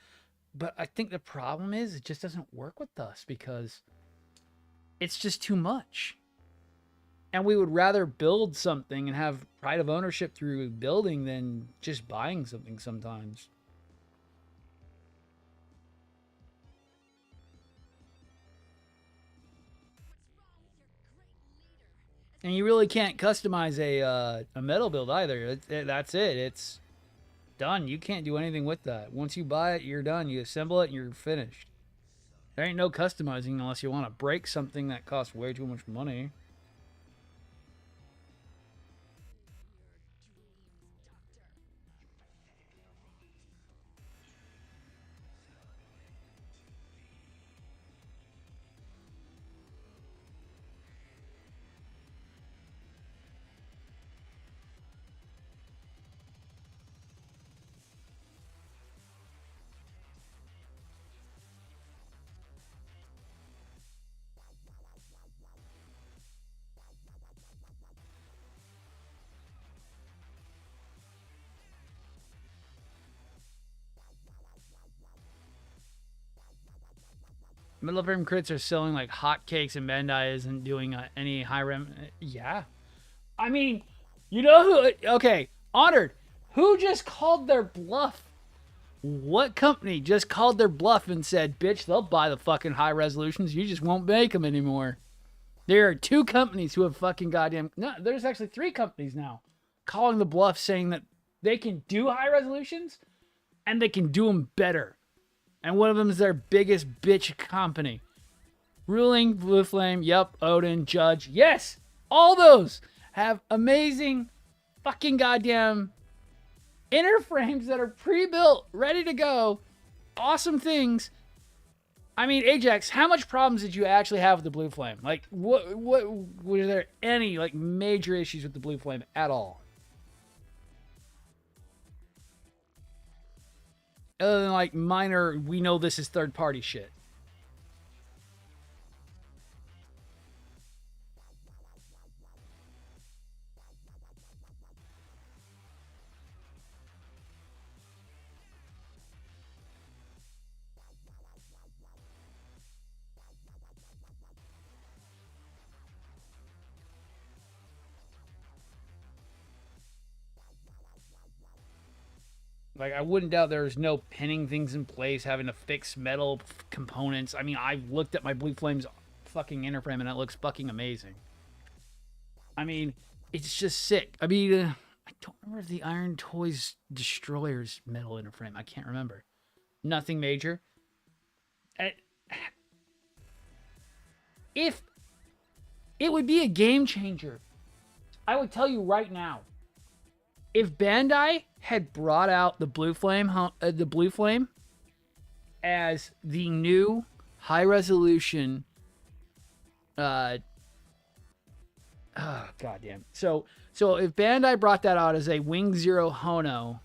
But I think the problem is it just doesn't work with us because it's just too much. And we would rather build something and have pride of ownership through building than just buying something sometimes. And you really can't customize a metal build either. That's it. It's done. You can't do anything with that. Once you buy it, you're done. You assemble it and you're finished. There ain't no customizing unless you want to break something that costs way too much money. Middle frame crits are selling like hotcakes, and Bandai isn't doing any high rem. Yeah. I mean, you know who? Okay, Honored. Who just called their bluff? What company just called their bluff and said, bitch, they'll buy the fucking high resolutions. You just won't make them anymore. There are two companies who have fucking goddamn. No, there's actually three companies now calling the bluff, saying that they can do high resolutions and they can do them better. And one of them is their biggest bitch company. Ruling, Blue Flame, yep, Odin, Judge. Yes, all those have amazing fucking goddamn inner frames that are pre-built, ready to go. Awesome things. I mean, Ajax, how much problems did you actually have with the Blue Flame? Like, what were there any like major issues with the Blue Flame at all? Other than like minor, we know this is third party shit. Like, I wouldn't doubt there's no pinning things in place, having to fix metal components. I mean, I've looked at my Blue Flames fucking inner frame and it looks fucking amazing. I mean, it's just sick. I mean, I don't remember if the Iron Toys Destroyer's metal inner frame. I can't remember. Nothing major. If it would be a game changer, I would tell you right now. If Bandai had brought out the Blue Flame as the new high resolution, goddamn. So if Bandai brought that out as a Wing Zero Hono,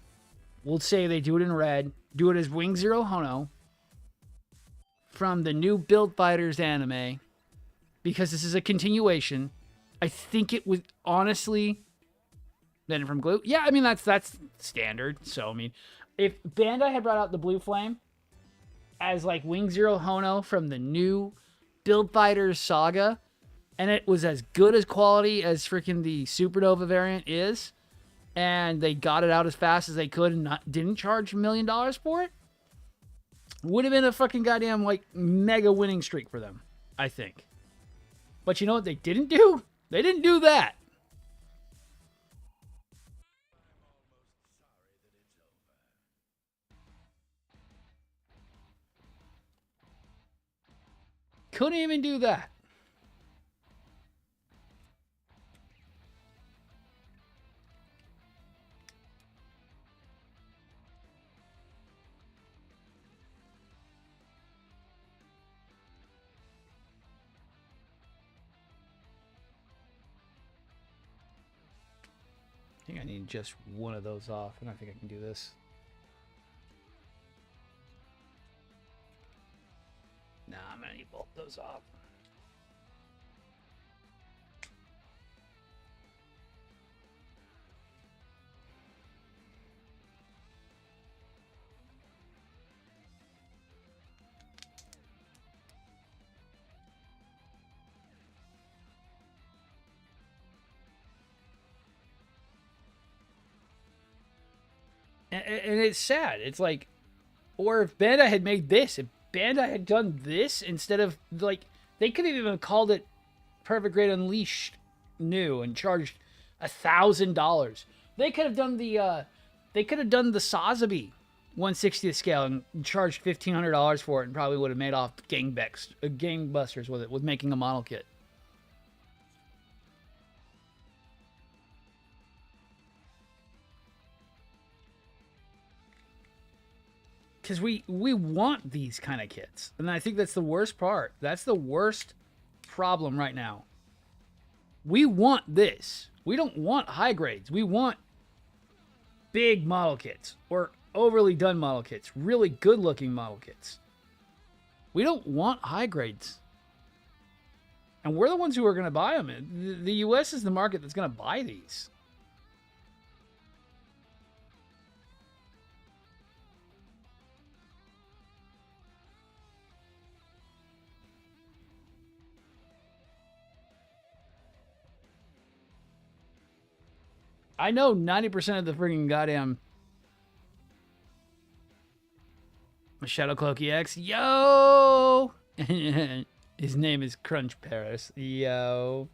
we'll say they do it in red, do it as Wing Zero Hono from the new Build Fighters anime, because this is a continuation. I think it would honestly. Then from glue, yeah. I mean that's standard. So I mean, if Bandai had brought out the Blue Flame as like Wing Zero Hono from the new Build Fighters saga, and it was as good as quality as freaking the Supernova variant is, and they got it out as fast as they could and didn't charge $1 million for it, would have been a fucking goddamn like mega winning streak for them, I think. But you know what they didn't do? They didn't do that. Couldn't even do that. I think I need just one of those off, and I think I can do this. Nah, I'm gonna need both those off. And it's sad. It's like, or if Bandai had made this, if Bandai had done this instead of, like, they could have even called it Perfect Grade Unleashed new and charged $1,000. They could have done the Sotheby 1/60th scale and charged $1,500 for it, and probably would have made off gangbusters with it, with making a model kit. Because we want these kind of kits. And I think that's the worst part. That's the worst problem right now. We want this. We don't want high grades. We want big model kits or overly done model kits. Really good looking model kits. We don't want high grades. And we're the ones who are going to buy them. The US is the market that's going to buy these. I know 90% of the freaking goddamn Shadow Cloak EX. Yo! His name is Crunch Paris. Yo.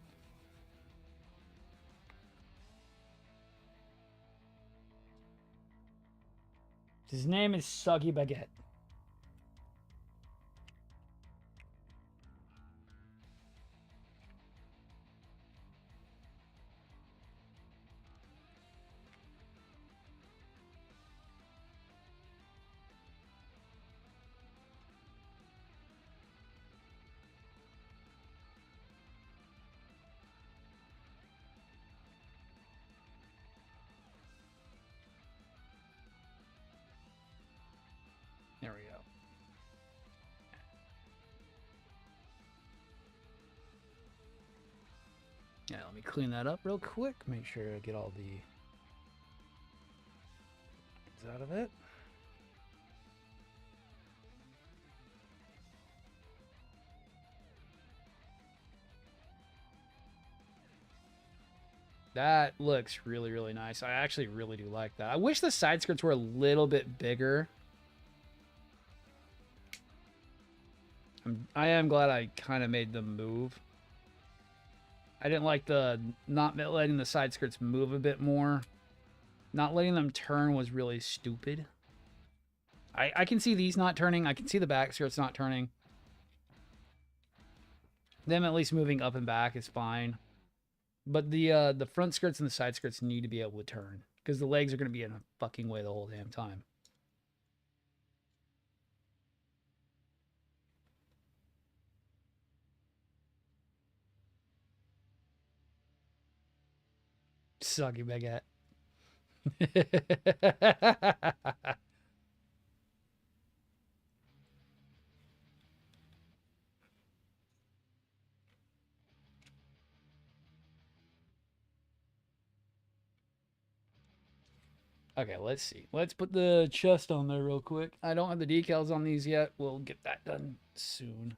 His name is Soggy Baguette. There we go. Yeah, let me clean that up real quick. Make sure I get all the lines out of it. That looks really, really nice. I actually really do like that. I wish the side skirts were a little bit bigger. I am glad I kind of made them move. I didn't like the not letting the side skirts move a bit more. Not letting them turn was really stupid. I can see these not turning. I can see the back skirts not turning. Them at least moving up and back is fine. But the front skirts and the side skirts need to be able to turn, because the legs are going to be in a fucking way the whole damn time. Soggy baguette. Okay, let's see. Let's put the chest on there real quick. I don't have the decals on these yet. We'll get that done soon.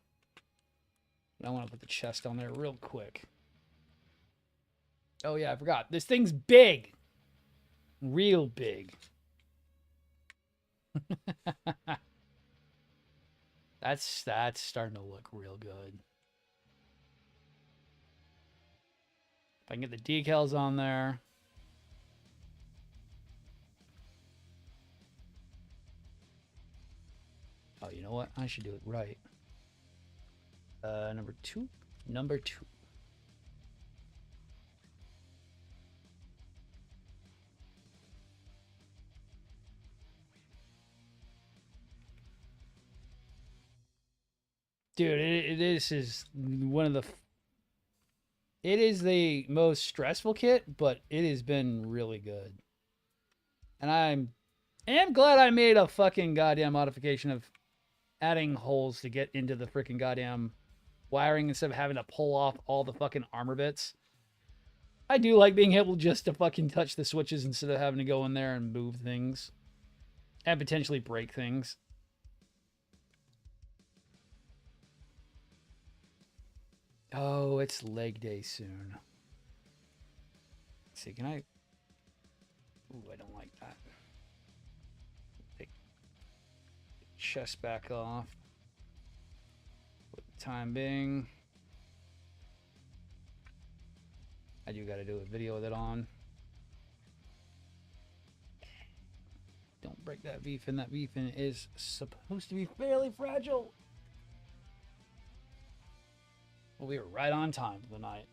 I want to put the chest on there real quick. Oh yeah, I forgot. This thing's big. Real big. That's starting to look real good. If I can get the decals on there. Oh, you know what? I should do it right. Number two. Number two. Dude, this is one of the. It is the most stressful kit, but it has been really good. And am glad I made a fucking goddamn modification of adding holes to get into the freaking goddamn wiring instead of having to pull off all the fucking armor bits. I do like being able just to fucking touch the switches instead of having to go in there and move things. And potentially break things. Oh, it's leg day soon. Let's see, can I... Ooh, I don't like that. Take chest back off. For the time being. I do gotta do a video with it on. Don't break that V-fin. That V-fin is supposed to be fairly fragile. Well, we were right on time for the night.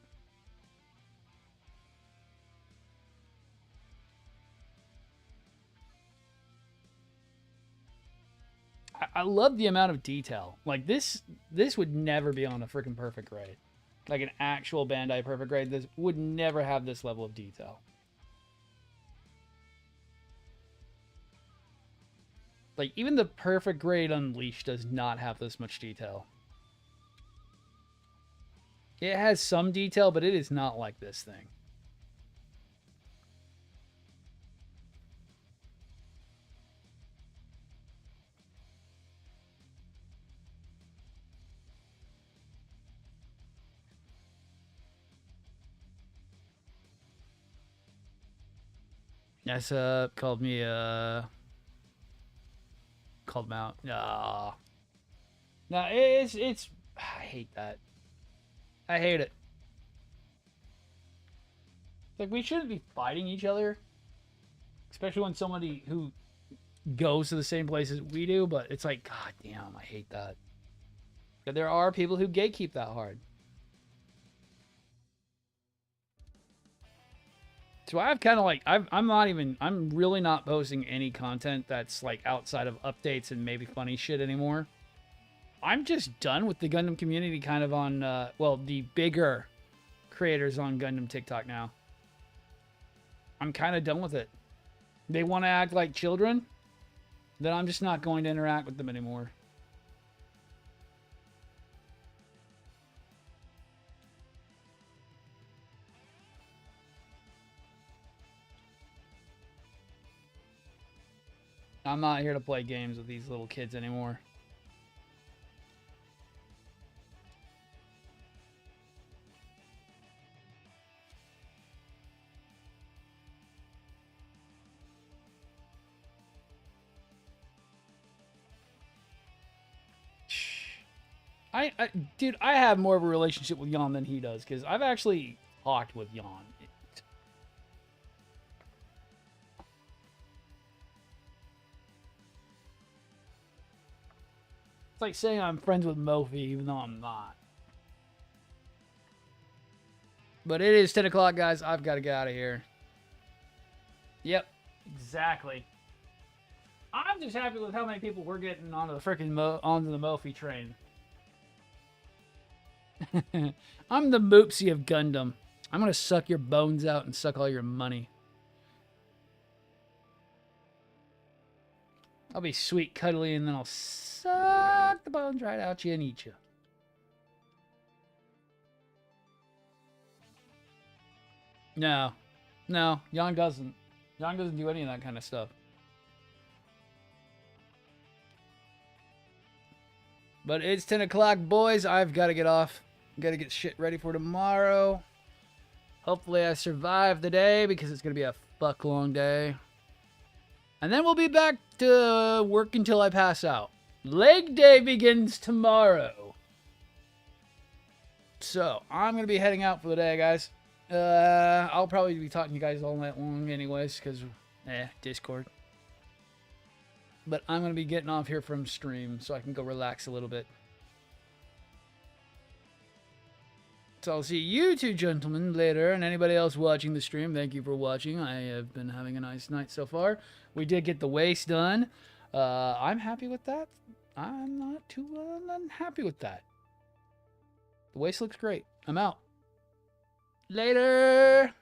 I love the amount of detail. Like this would never be on a freaking perfect grade. Like an actual Bandai perfect grade, this would never have this level of detail. Like even the perfect grade Unleashed does not have this much detail. It has some detail, but it is not like this thing. That's called me called him out. No, it's I hate that. I hate it. Like we shouldn't be fighting each other, especially when somebody who goes to the same places we do. But it's like, god damn, I hate that. But there are people who gatekeep that hard. So I've kind of like I'm really not posting any content that's like outside of updates and maybe funny shit anymore. I'm just done with the Gundam community kind of on well, the bigger creators on Gundam TikTok now. I'm kind of done with it. They want to act like children, then I'm just not going to interact with them anymore. I'm not here to play games with these little kids anymore. Dude, I have more of a relationship with Jan than he does, because I've actually talked with Jan. It's like saying I'm friends with Mofi, even though I'm not. But it is 10 o'clock, guys. I've got to get out of here. Yep, exactly. I'm just happy with how many people we're getting onto the freaking onto the Mofi train. I'm the Moopsie of Gundam. I'm gonna suck your bones out and suck all your money. I'll be sweet, cuddly, and then I'll suck the bones right out you and eat you. No. No, Jan doesn't. Jan doesn't do any of that kind of stuff. But it's 10 o'clock, boys. I've got to get off. Got to get shit ready for tomorrow. Hopefully I survive the day, because it's going to be a fuck long day. And then we'll be back to work until I pass out. Leg day begins tomorrow. So, I'm going to be heading out for the day, guys. I'll probably be talking to you guys all night long anyways, because, Discord. But I'm going to be getting off here from stream so I can go relax a little bit. So I'll see you two gentlemen later, and anybody else watching the stream, thank you for watching. I have been having a nice night so far. We did get the waist done. I'm happy with that. I'm not too unhappy with that. The waist looks great. I'm out. Later.